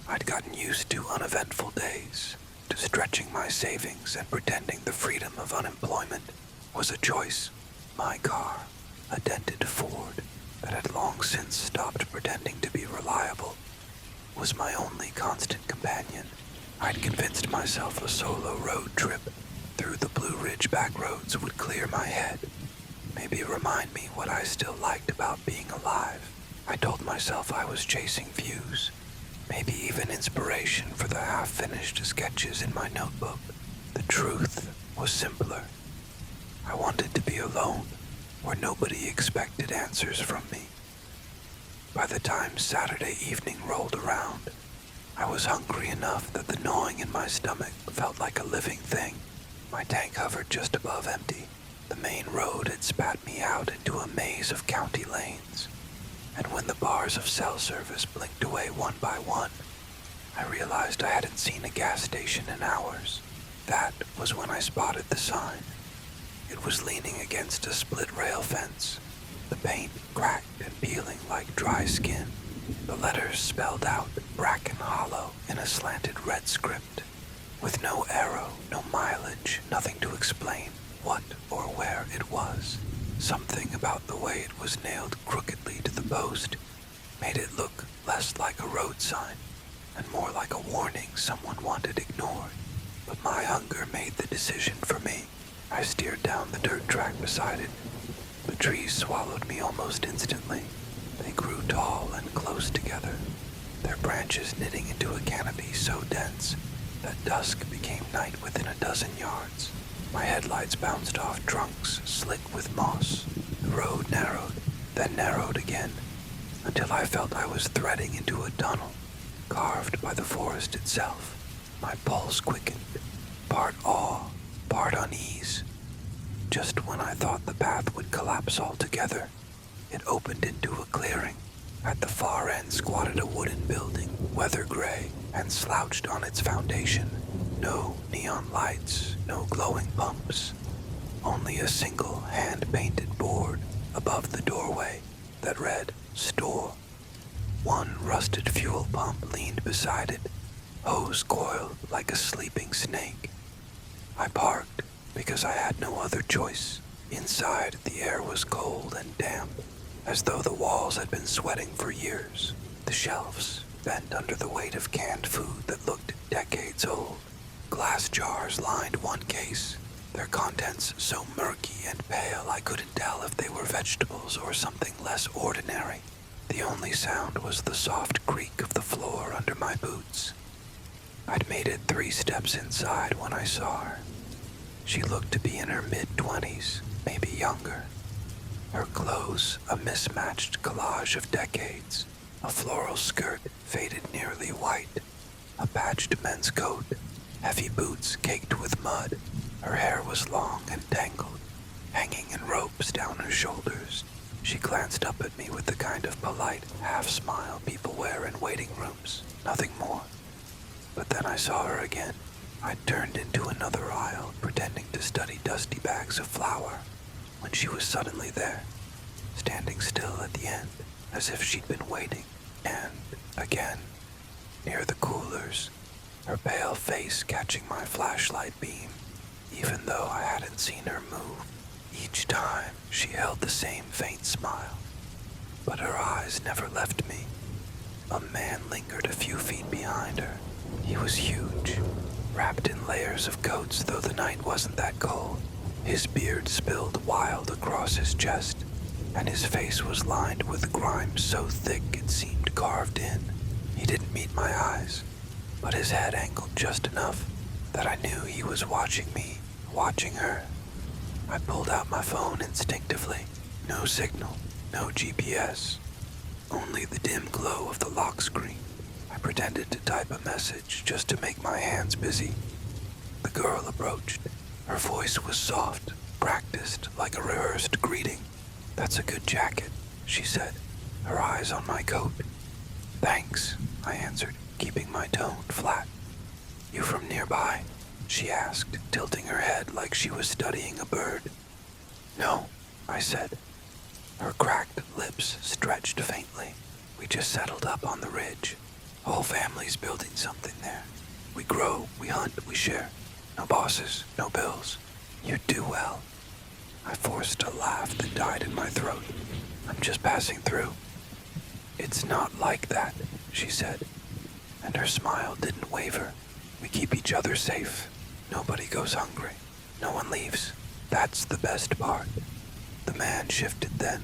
I'd gotten used to uneventful days, to stretching my savings and pretending the freedom of unemployment was a choice. My car, a dented Ford that had long since stopped pretending to be reliable, was my only constant companion. I'd convinced myself a solo road trip through the Blue Ridge backroads would clear my head, maybe remind me what I still liked about being alive. I told myself I was chasing views, maybe even inspiration for the half-finished sketches in my notebook. The truth was simpler. I wanted to be alone, where nobody expected answers from me. By the time Saturday evening rolled around, I was hungry enough that the gnawing in my stomach felt like a living thing. My tank hovered just above empty. The main road had spat me out into a maze of county lanes, and when the bars of cell service blinked away one by one, I realized I hadn't seen a gas station in hours. That was when I spotted the sign. It was leaning against a split rail fence, the paint cracked and peeling like dry skin. The letters spelled out Bracken Hollow in a slanted red script, with no arrow, no mileage, nothing to explain what or where it was. Something about the way it was nailed crookedly to the post made it look less like a road sign and more like a warning someone wanted ignored. But my hunger made the decision for me. I steered down the dirt track beside it. The trees swallowed me almost instantly. They grew tall and close together, their branches knitting into a canopy so dense that dusk became night within a dozen yards. My headlights bounced off trunks slick with moss. The road narrowed, then narrowed again, until I felt I was threading into a tunnel, carved by the forest itself. My pulse quickened, part awe, part unease. Just when I thought the path would collapse altogether, it opened into a clearing. At the far end squatted a wooden building, weather gray, and slouched on its foundation. No neon lights, no glowing pumps, only a single hand-painted board above the doorway that read, "Store." One rusted fuel pump leaned beside it, hose coiled like a sleeping snake. I parked because I had no other choice. Inside, the air was cold and damp, as though the walls had been sweating for years. The shelves bent under the weight of canned food that looked decades old. Glass jars lined one case, their contents so murky and pale I couldn't tell if they were vegetables or something less ordinary. The only sound was the soft creak of the floor under my boots. I'd made it 3 steps inside when I saw her. She looked to be in her mid-20s, maybe younger. Her clothes, a mismatched collage of decades. A floral skirt, faded nearly white. A patched men's coat. Heavy boots caked with mud. Her hair was long and tangled, hanging in ropes down her shoulders. She glanced up at me with the kind of polite half-smile people wear in waiting rooms. Nothing more. But then I saw her again. I turned into another aisle, pretending to study dusty bags of flour, when she was suddenly there, standing still at the end, as if she'd been waiting. And again, near the coolers, her pale face catching my flashlight beam, even though I hadn't seen her move. Each time, she held the same faint smile, but her eyes never left me. A man lingered a few feet behind her. He was huge, wrapped in layers of coats, though the night wasn't that cold. His beard spilled wild across his chest, and his face was lined with grime so thick it seemed carved in. He didn't meet my eyes, but his head angled just enough that I knew he was watching me, watching her. I pulled out my phone instinctively. No signal, no GPS, only the dim glow of the lock screen. I pretended to type a message just to make my hands busy. The girl approached. Her voice was soft, practiced like a rehearsed greeting. "That's a good jacket," she said, her eyes on my coat. "Thanks," I answered, keeping my tone flat. "You from nearby?" she asked, tilting her head like she was studying a bird. "No," I said. Her cracked lips stretched faintly. "We just settled up on the ridge. Whole family's building something there. We grow, we hunt, we share. No bosses, no bills. You'd do well." I forced a laugh that died in my throat. "I'm just passing through." "It's not like that," she said, and her smile didn't waver. "We keep each other safe. Nobody goes hungry. No one leaves. That's the best part." The man shifted then,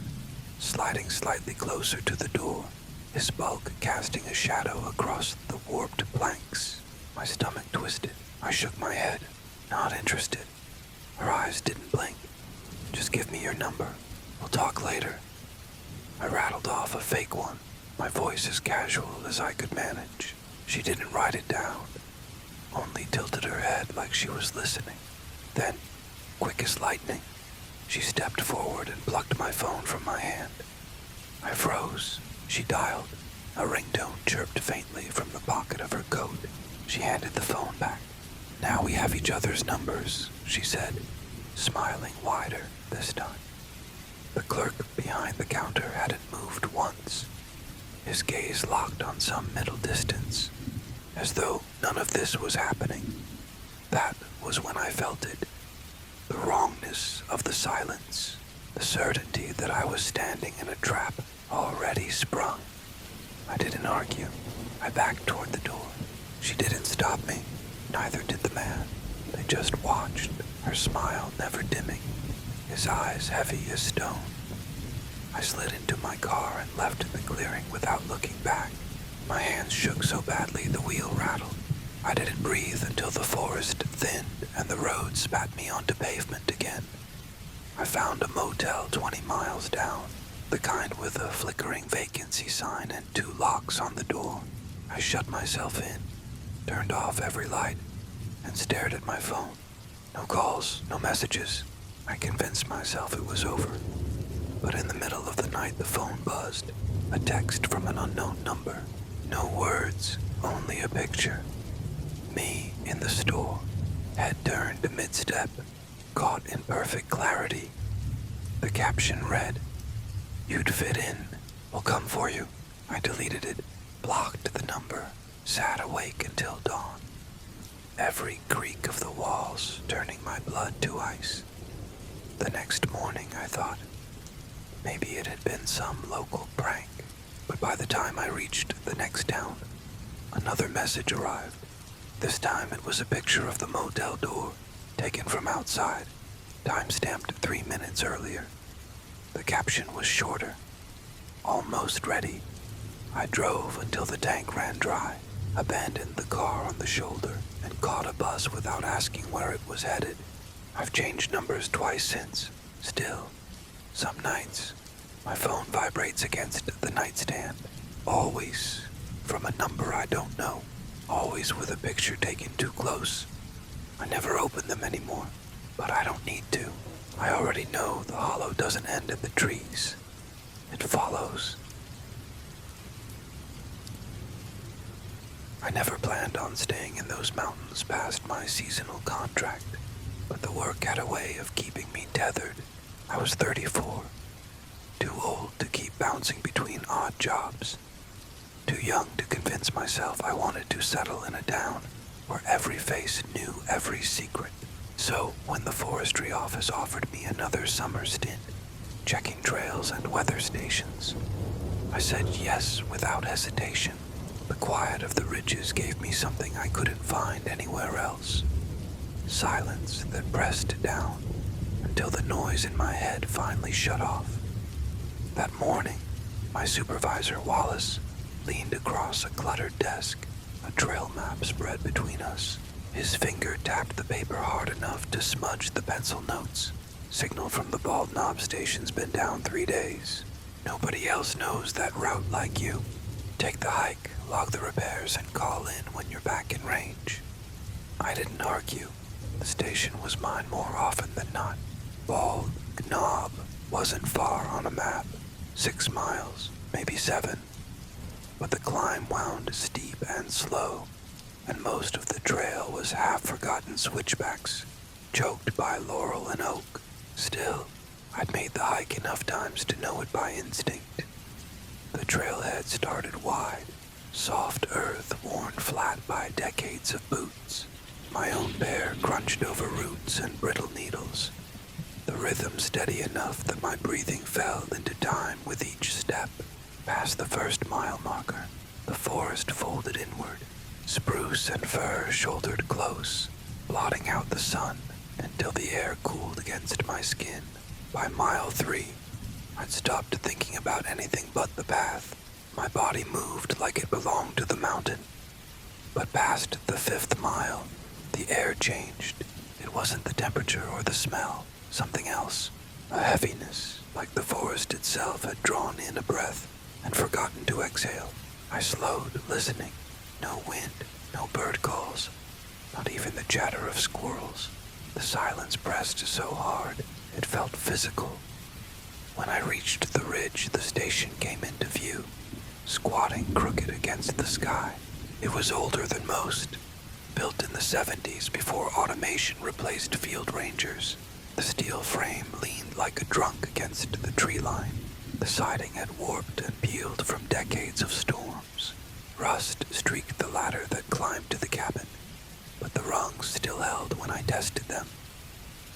sliding slightly closer to the door, his bulk casting a shadow across the warped planks. My stomach twisted. I shook my head, not interested. Her eyes didn't blink. "Just give me your number. We'll talk later." I rattled off a fake one, my voice as casual as I could manage. She didn't write it down, only tilted her head like she was listening. Then, quick as lightning, she stepped forward and plucked my phone from my hand. I froze. She dialed. A ringtone chirped faintly from the pocket of her coat. She handed the phone back. "Now we have each other's numbers," she said, smiling wider this time. The clerk behind the counter hadn't moved once. His gaze locked on some middle distance, as though none of this was happening. That was when I felt it. The wrongness of the silence, the certainty that I was standing in a trap already sprung. I didn't argue. I backed toward the door. She didn't stop me. Neither did the man. They just watched, her smile never dimming, his eyes heavy as stone. I slid into my car and left the clearing without looking back. My hands shook so badly the wheel rattled. I didn't breathe until the forest thinned and the road spat me onto pavement again. I found a motel 20 miles down, the kind with a flickering vacancy sign and 2 locks on the door. I shut myself in, turned off every light, and stared at my phone. No calls, no messages. I convinced myself it was over. But in the middle of the night, the phone buzzed. A text from an unknown number. No words, only a picture. Me in the store, head turned mid-step, caught in perfect clarity. The caption read, "You'd fit in. We'll come for you." I deleted it, blocked the number, sat awake until dawn. Every creak of the walls turning my blood to ice. The next morning, I thought, maybe it had been some local prank. But by the time I reached the next town, another message arrived. This time it was a picture of the motel door, taken from outside, time-stamped 3 minutes earlier. The caption was shorter. "Almost ready." I drove until the tank ran dry, abandoned the car on the shoulder, and caught a bus without asking where it was headed. I've changed numbers twice since. Still, some nights, my phone vibrates against the nightstand. Always from a number I don't know. Always with a picture taken too close. I never open them anymore, but I don't need to. I already know the hollow doesn't end at the trees. It follows. I never planned on staying in those mountains past my seasonal contract, but the work had a way of keeping me tethered. I was 34, too old to keep bouncing between odd jobs, too young to convince myself I wanted to settle in a town where every face knew every secret. So when the forestry office offered me another summer stint, checking trails and weather stations, I said yes without hesitation. The quiet of the ridges gave me something I couldn't find anywhere else. Silence that pressed down until the noise in my head finally shut off. That morning, my supervisor, Wallace, leaned across a cluttered desk, a trail map spread between us. His finger tapped the paper hard enough to smudge the pencil notes. Signal from the Bald Knob station's been down 3 days. Nobody else knows that route like you. Take the hike, log the repairs, and call in when you're back in range. I didn't argue. The station was mine more often than not. Bald Knob wasn't far on a map. 6 miles, maybe 7. But the climb wound steep and slow, and most of the trail was half-forgotten switchbacks, choked by laurel and oak. Still, I'd made the hike enough times to know it by instinct. The trailhead started wide, soft earth worn flat by decades of boots. My own pair crunched over roots and brittle needles, the rhythm steady enough that my breathing fell into time with each step. Past the first mile marker, the forest folded inward. Spruce and fir shouldered close, blotting out the sun until the air cooled against my skin. By mile 3, I'd stopped thinking about anything but the path. My body moved like it belonged to the mountain. But past the 5th mile, the air changed. It wasn't the temperature or the smell, something else. A heaviness, like the forest itself had drawn in a breath and forgotten to exhale. I slowed, listening. No wind, no bird calls, not even the chatter of squirrels. The silence pressed so hard, it felt physical. When I reached the ridge, the station came into view, squatting crooked against the sky. It was older than most, built in the 70s before automation replaced field rangers. The steel frame leaned like a drunk against the tree line. The siding had warped and peeled from decades of storms. Rust streaked the ladder that climbed to the cabin, but the rungs still held when I tested them.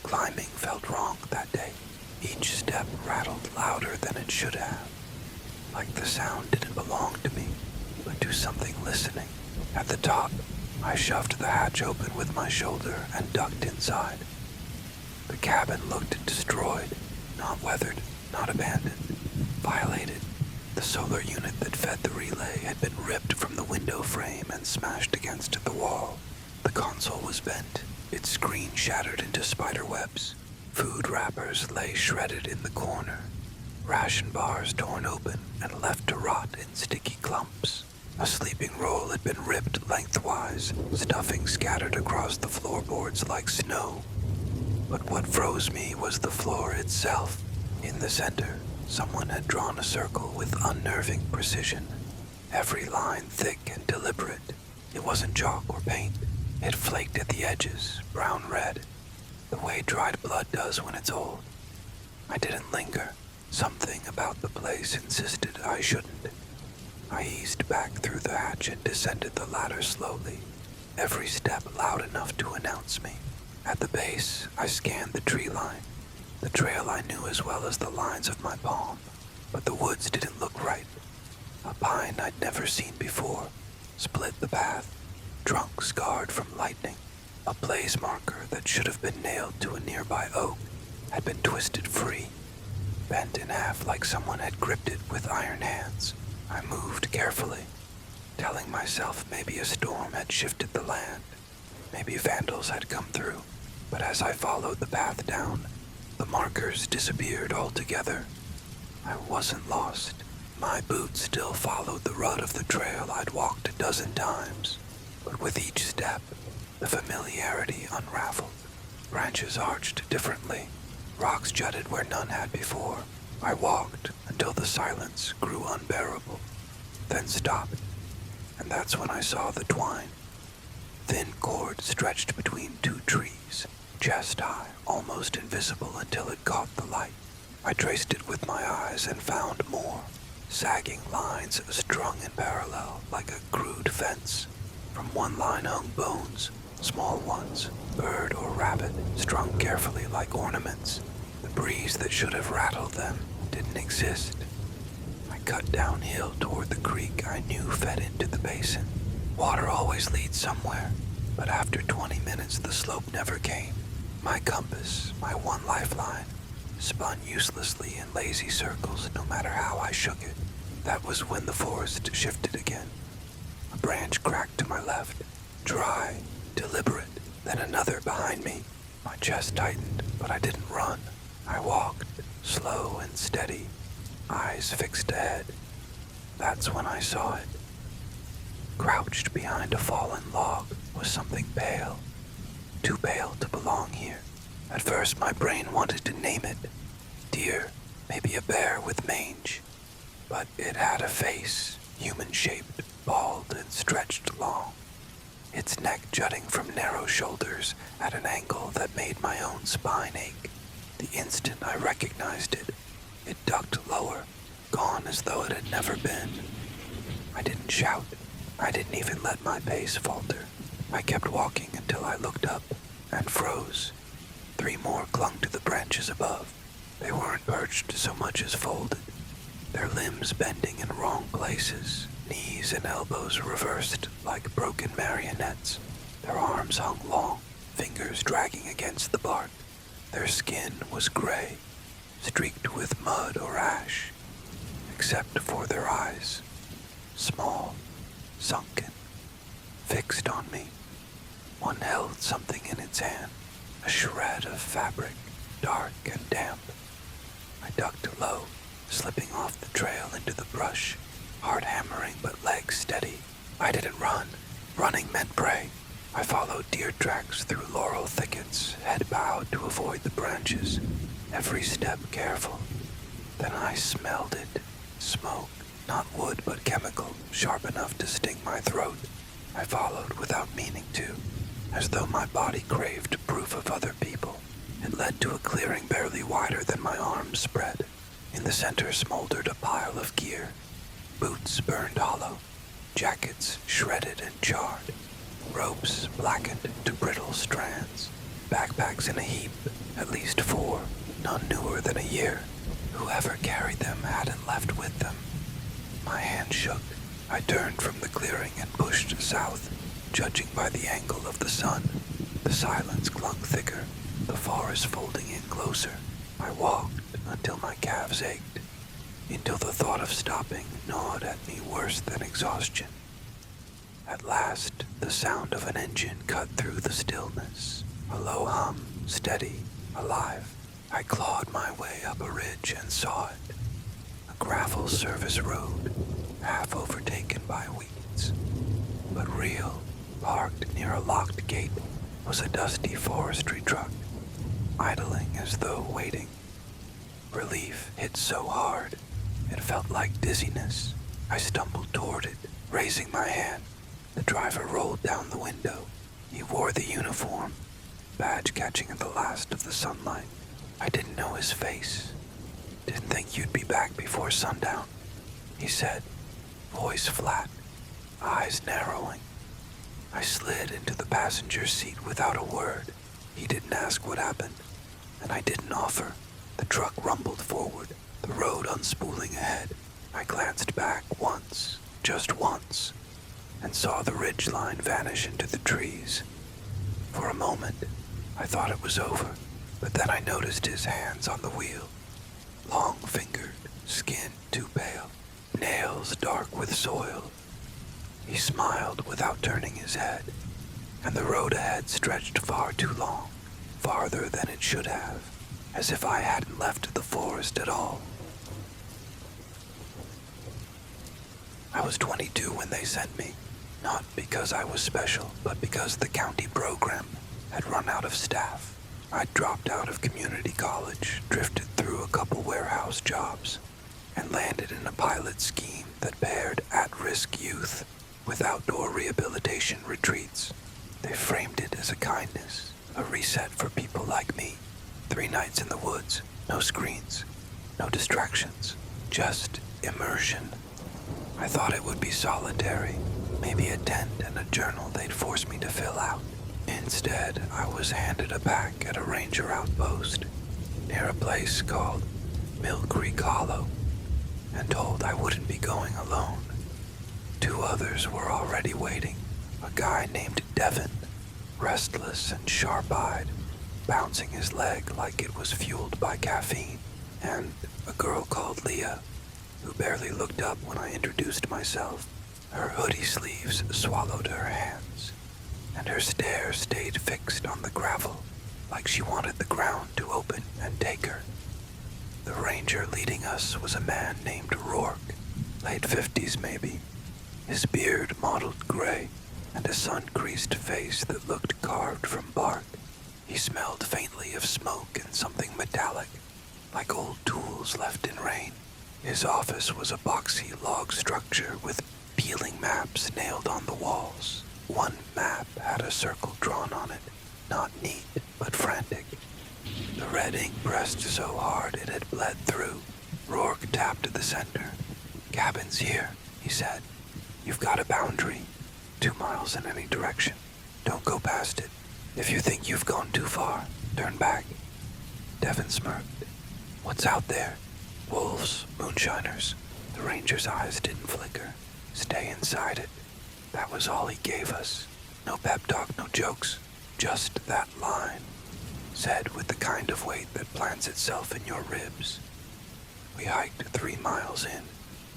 Climbing felt wrong that day. Each step rattled louder than it should have, like the sound didn't belong to me, but to something listening. At the top, I shoved the hatch open with my shoulder and ducked inside. The cabin looked destroyed, not weathered, not abandoned, violated. The solar unit that fed the relay had been ripped from the window frame and smashed against the wall. The console was bent, its screen shattered into spider webs. Food wrappers lay shredded in the corner, ration bars torn open and left to rot in sticky clumps. A sleeping roll had been ripped lengthwise, stuffing scattered across the floorboards like snow. But what froze me was the floor itself. In the center, someone had drawn a circle with unnerving precision, every line thick and deliberate. It wasn't chalk or paint. It flaked at the edges, brown-red, the way dried blood does when it's old. I didn't linger. Something about the place insisted I shouldn't. I eased back through the hatch and descended the ladder slowly, every step loud enough to announce me. At the base, I scanned the tree line, the trail I knew as well as the lines of my palm, but the woods didn't look right. A pine I'd never seen before split the path, trunk scarred from lightning. A blaze marker that should have been nailed to a nearby oak had been twisted free, bent in half like someone had gripped it with iron hands. I moved carefully, telling myself maybe a storm had shifted the land, maybe vandals had come through. But as I followed the path down, the markers disappeared altogether. I wasn't lost. My boots still followed the rut of the trail I'd walked a dozen times, but with each step, the familiarity unraveled. Branches arched differently, rocks jutted where none had before. I walked until the silence grew unbearable, then stopped, and that's when I saw the twine. Thin cord stretched between 2 trees, chest high, almost invisible until it caught the light. I traced it with my eyes and found more, sagging lines strung in parallel like a crude fence. From one line hung bones, small ones, bird or rabbit, strung carefully like ornaments. The breeze that should have rattled them didn't exist. I cut downhill toward the creek I knew fed into the basin. Water always leads somewhere, but after 20 minutes the slope never came. My compass, my one lifeline, spun uselessly in lazy circles no matter how I shook it. That was when the forest shifted again. A branch cracked to my left, dry, deliberate, then another behind me. My chest tightened, but I didn't run. I walked, slow and steady, eyes fixed ahead. That's when I saw it. Crouched behind a fallen log was something pale, too pale to belong here. At first my brain wanted to name it. Deer, maybe a bear with mange. But it had a face, human-shaped, bald and stretched long. Its neck jutting from narrow shoulders at an angle that made my own spine ache. The instant I recognized it, it ducked lower, gone as though it had never been. I didn't shout. I didn't even let my pace falter. I kept walking until I looked up and froze. 3 more clung to the branches above. They weren't perched so much as folded, their limbs bending in wrong places, knees and elbows reversed like broken marionettes. Their arms hung long, fingers dragging against the bark. Their skin was gray, streaked with mud or ash, except for their eyes, small, sunken, fixed on me. One held something in its hand, a shred of fabric, dark and damp. I ducked low, slipping off the trail into the brush, heart hammering but legs steady. I didn't run. Running meant prey. I followed deer tracks through laurel thickets, head bowed to avoid the branches, every step careful. Then I smelled it. Smoke, not wood but chemical, sharp enough to sting my throat. I followed without meaning to, as though my body craved proof of other people. It led to a clearing barely wider than my arms spread. In the center smoldered a pile of gear. Boots burned hollow, jackets shredded and charred, ropes blackened to brittle strands, backpacks in a heap, at least 4, none newer than a year. Whoever carried them hadn't left with them. My hand shook. I turned from the clearing and pushed south, judging by the angle of the sun. The silence clung thicker, the forest folding in closer. I walked until my calves ached, until the thought of stopping gnawed at me worse than exhaustion. At last, the sound of an engine cut through the stillness, a low hum, steady, alive. I clawed my way up a ridge and saw it. A gravel service road, half overtaken by weeds. But real, parked near a locked gate, was a dusty forestry truck, idling as though waiting. Relief hit so hard, it felt like dizziness. I stumbled toward it, raising my hand. The driver rolled down the window. He wore the uniform, badge catching in the last of the sunlight. I didn't know his face. Didn't think you'd be back before sundown, he said, voice flat, eyes narrowing. I slid into the passenger seat without a word. He didn't ask what happened, and I didn't offer. The truck rumbled forward, the road unspooling ahead. I glanced back once, just once, and saw the ridgeline vanish into the trees. For a moment, I thought it was over, but then I noticed his hands on the wheel, long-fingered, skin too pale, nails dark with soil. He smiled without turning his head, and the road ahead stretched far too long, farther than it should have, as if I hadn't left the forest at all. I was 22 when they sent me, not because I was special, but because the county program had run out of staff. I dropped out of community college, drifted through a couple warehouse jobs, and landed in a pilot scheme that paired at-risk youth with outdoor rehabilitation retreats. They framed it as a kindness, a reset for people like me. 3 nights in the woods, no screens, no distractions, just immersion. I thought it would be solitary, maybe a tent and a journal they'd force me to fill out. Instead, I was handed a pack at a ranger outpost near a place called Mill Creek Hollow. and told I wouldn't be going alone. 2 others were already waiting. A guy named Devin, restless and sharp-eyed, bouncing his leg like it was fueled by caffeine, and a girl called Leah, who barely looked up when I introduced myself. Her hoodie sleeves swallowed her hands, and her stare stayed fixed on the gravel, like she wanted the ground to open and take her. The ranger leading us was a man named Rourke, late 50s maybe, his beard mottled gray, and a sun-creased face that looked carved from bark. He smelled faintly of smoke and something metallic, like old tools left in rain. His office was a boxy log structure with peeling maps nailed on the walls. One map had a circle drawn on it, not neat, but frantic. The red ink pressed so hard it had bled through. Rourke tapped the center. "Cabin's here," he said. "You've got a boundary, 2 miles in any direction. Don't go past it. If you think you've gone too far, turn back." Devin smirked. "What's out there?" "Wolves, moonshiners." The ranger's eyes didn't flicker. "Stay inside it." That was all he gave us. No pep talk, no jokes. Just that line, said with the kind of weight that plants itself in your ribs. We hiked 3 miles in.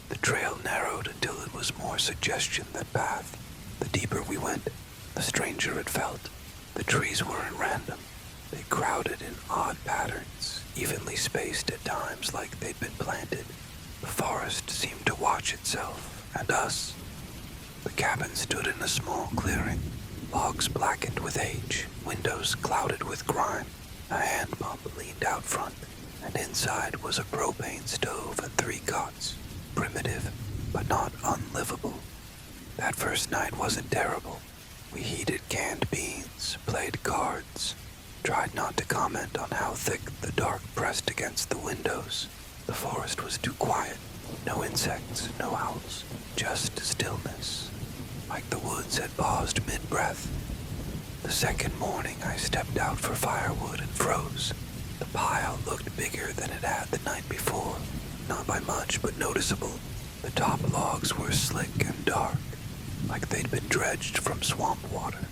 The trail narrowed until it was more suggestion than path. The deeper we went, the stranger it felt. The trees weren't random. They crowded in odd patterns, evenly spaced at times like they'd been planted. The forest seemed to watch itself and us. The cabin stood in a small clearing, logs blackened with age, windows clouded with grime. A hand pump leaned out front, and inside was a propane stove and 3 cots. Primitive, but not unlivable. That first night wasn't terrible. We heated canned beans, played cards, tried not to comment on how thick the dark pressed against the windows. The forest was too quiet. No insects, no owls, just stillness, like the woods had paused mid-breath. The second morning I stepped out for firewood and froze. The pile looked bigger than it had the night before, not by much, but noticeable. The top logs were slick and dark, like they'd been dredged from swamp water.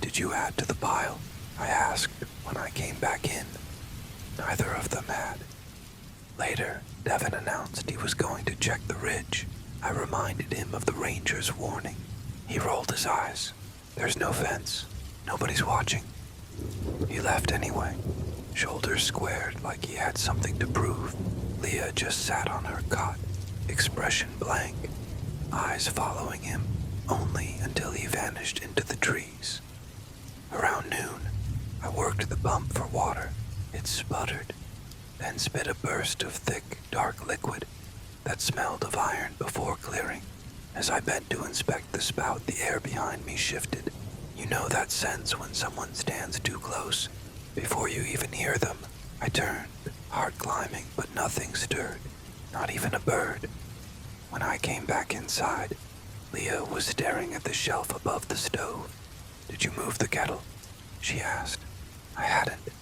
"Did you add to the pile?" I asked when I came back in. Neither of them had. Later, Devin announced he was going to check the ridge. I reminded him of the ranger's warning. He rolled his eyes. "There's no fence. Nobody's watching." He left anyway, shoulders squared like he had something to prove. Leah just sat on her cot, expression blank, eyes following him only until he vanished into the trees. Around noon, I worked the pump for water. It sputtered, then spit a burst of thick, dark liquid that smelled of iron before clearing. As I bent to inspect the spout, the air behind me shifted. You know that sense when someone stands too close before you even hear them. I turned, hard climbing, but nothing stirred, not even a bird. When I came back inside, Leah was staring at the shelf above the stove. "Did you move the kettle?" she asked. I hadn't.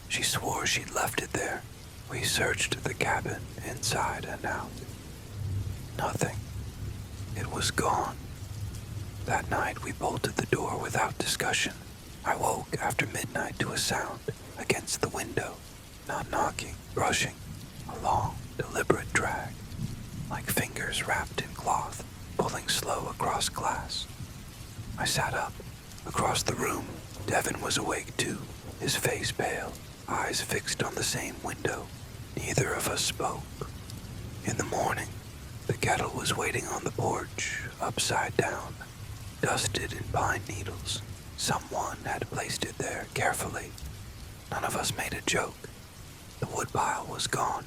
She swore she'd left it there. We searched the cabin inside and out. Nothing. It was gone. That night we bolted the door without discussion. I woke after midnight to a sound against the window. Not knocking, brushing. A long, deliberate drag, like fingers wrapped in cloth, pulling slow across glass. I sat up. Across the room, Devin was awake too, his face pale, eyes fixed on the same window. Neither of us spoke. In the morning, the kettle was waiting on the porch, upside down, dusted in pine needles. Someone had placed it there carefully. None of us made a joke. The woodpile was gone.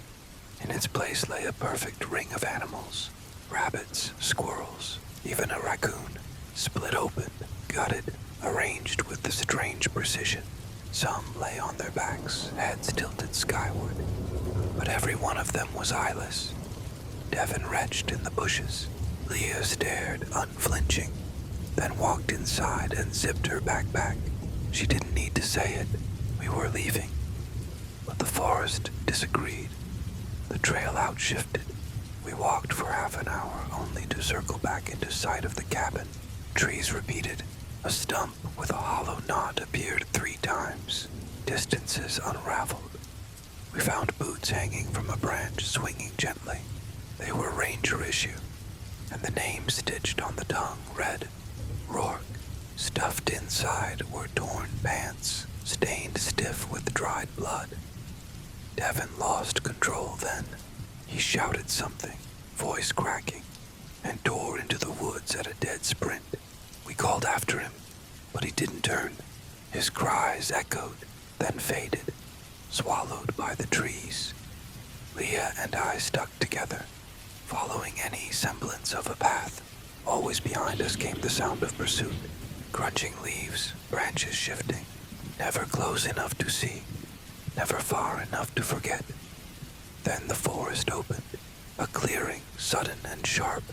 In its place lay a perfect ring of animals. Rabbits, squirrels, even a raccoon. Split open, gutted, arranged with the strange precision. Some lay on their backs, heads tilted skyward, but every one of them was eyeless. Devin retched in the bushes. Leah stared, unflinching, then walked inside and zipped her backpack. She didn't need to say it. We were leaving. But the forest disagreed. The trail outshifted. We walked for half an hour, only to circle back into sight of the cabin. Trees repeated. A stump with a hollow knot appeared 3 times. Distances unraveled. We found boots hanging from a branch, swinging gently. They were ranger issue, and the name stitched on the tongue read, Rourke. Stuffed inside were torn pants, stained stiff with dried blood. Devin lost control then. He shouted something, voice cracking, and tore into the woods at a dead sprint. We called after him, but he didn't turn. His cries echoed, then faded, swallowed by the trees. Leah and I stuck together, following any semblance of a path. Always behind us came the sound of pursuit, crunching leaves, branches shifting, never close enough to see, never far enough to forget. Then the forest opened, a clearing sudden and sharp,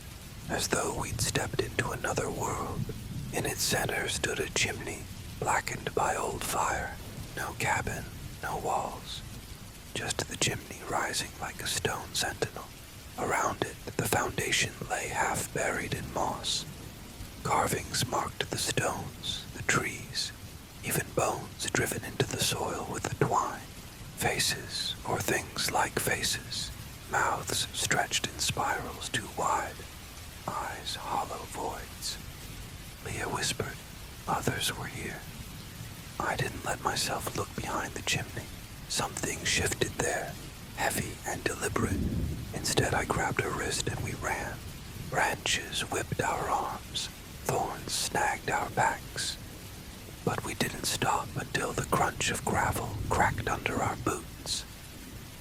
as though we'd stepped into another world. In its center stood a chimney, blackened by old fire. No cabin, no walls, just the chimney rising like a stone sentinel. Around it, the foundation lay half buried in moss. Carvings marked the stones, the trees, even bones driven into the soil with a twine. Faces, or things like faces, mouths stretched in spirals too wide, eyes hollow voids. Leah whispered, others were here. I didn't let myself look behind the chimney. Something shifted there, heavy and deliberate. Instead, I grabbed her wrist and we ran. Branches whipped our arms, thorns snagged our backs. But we didn't stop until the crunch of gravel cracked under our boots.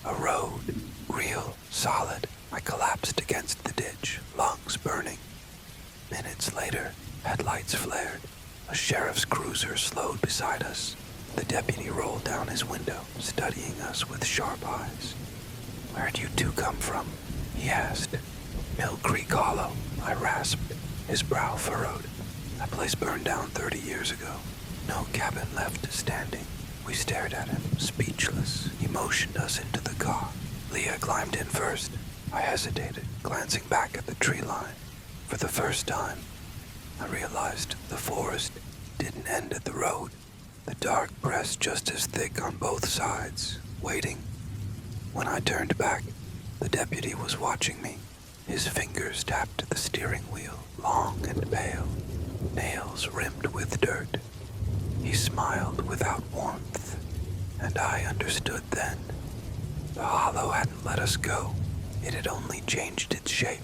A road, real, solid. I collapsed against the ditch, lungs burning. Minutes later, headlights flared. A sheriff's cruiser slowed beside us. The deputy rolled down his window, studying us with sharp eyes. Where'd you two come from? He asked. Mill Creek Hollow, I rasped, his brow furrowed. That place burned down 30 years ago. No cabin left standing. We stared at him, speechless. He motioned us into the car. Leah climbed in first. I hesitated, glancing back at the tree line. For the first time, I realized the forest didn't end at the road. The dark pressed just as thick on both sides, waiting. When I turned back, the deputy was watching me. His fingers tapped the steering wheel, long and pale, nails rimmed with dirt. He smiled without warmth, and I understood then. The hollow hadn't let us go. It had only changed its shape.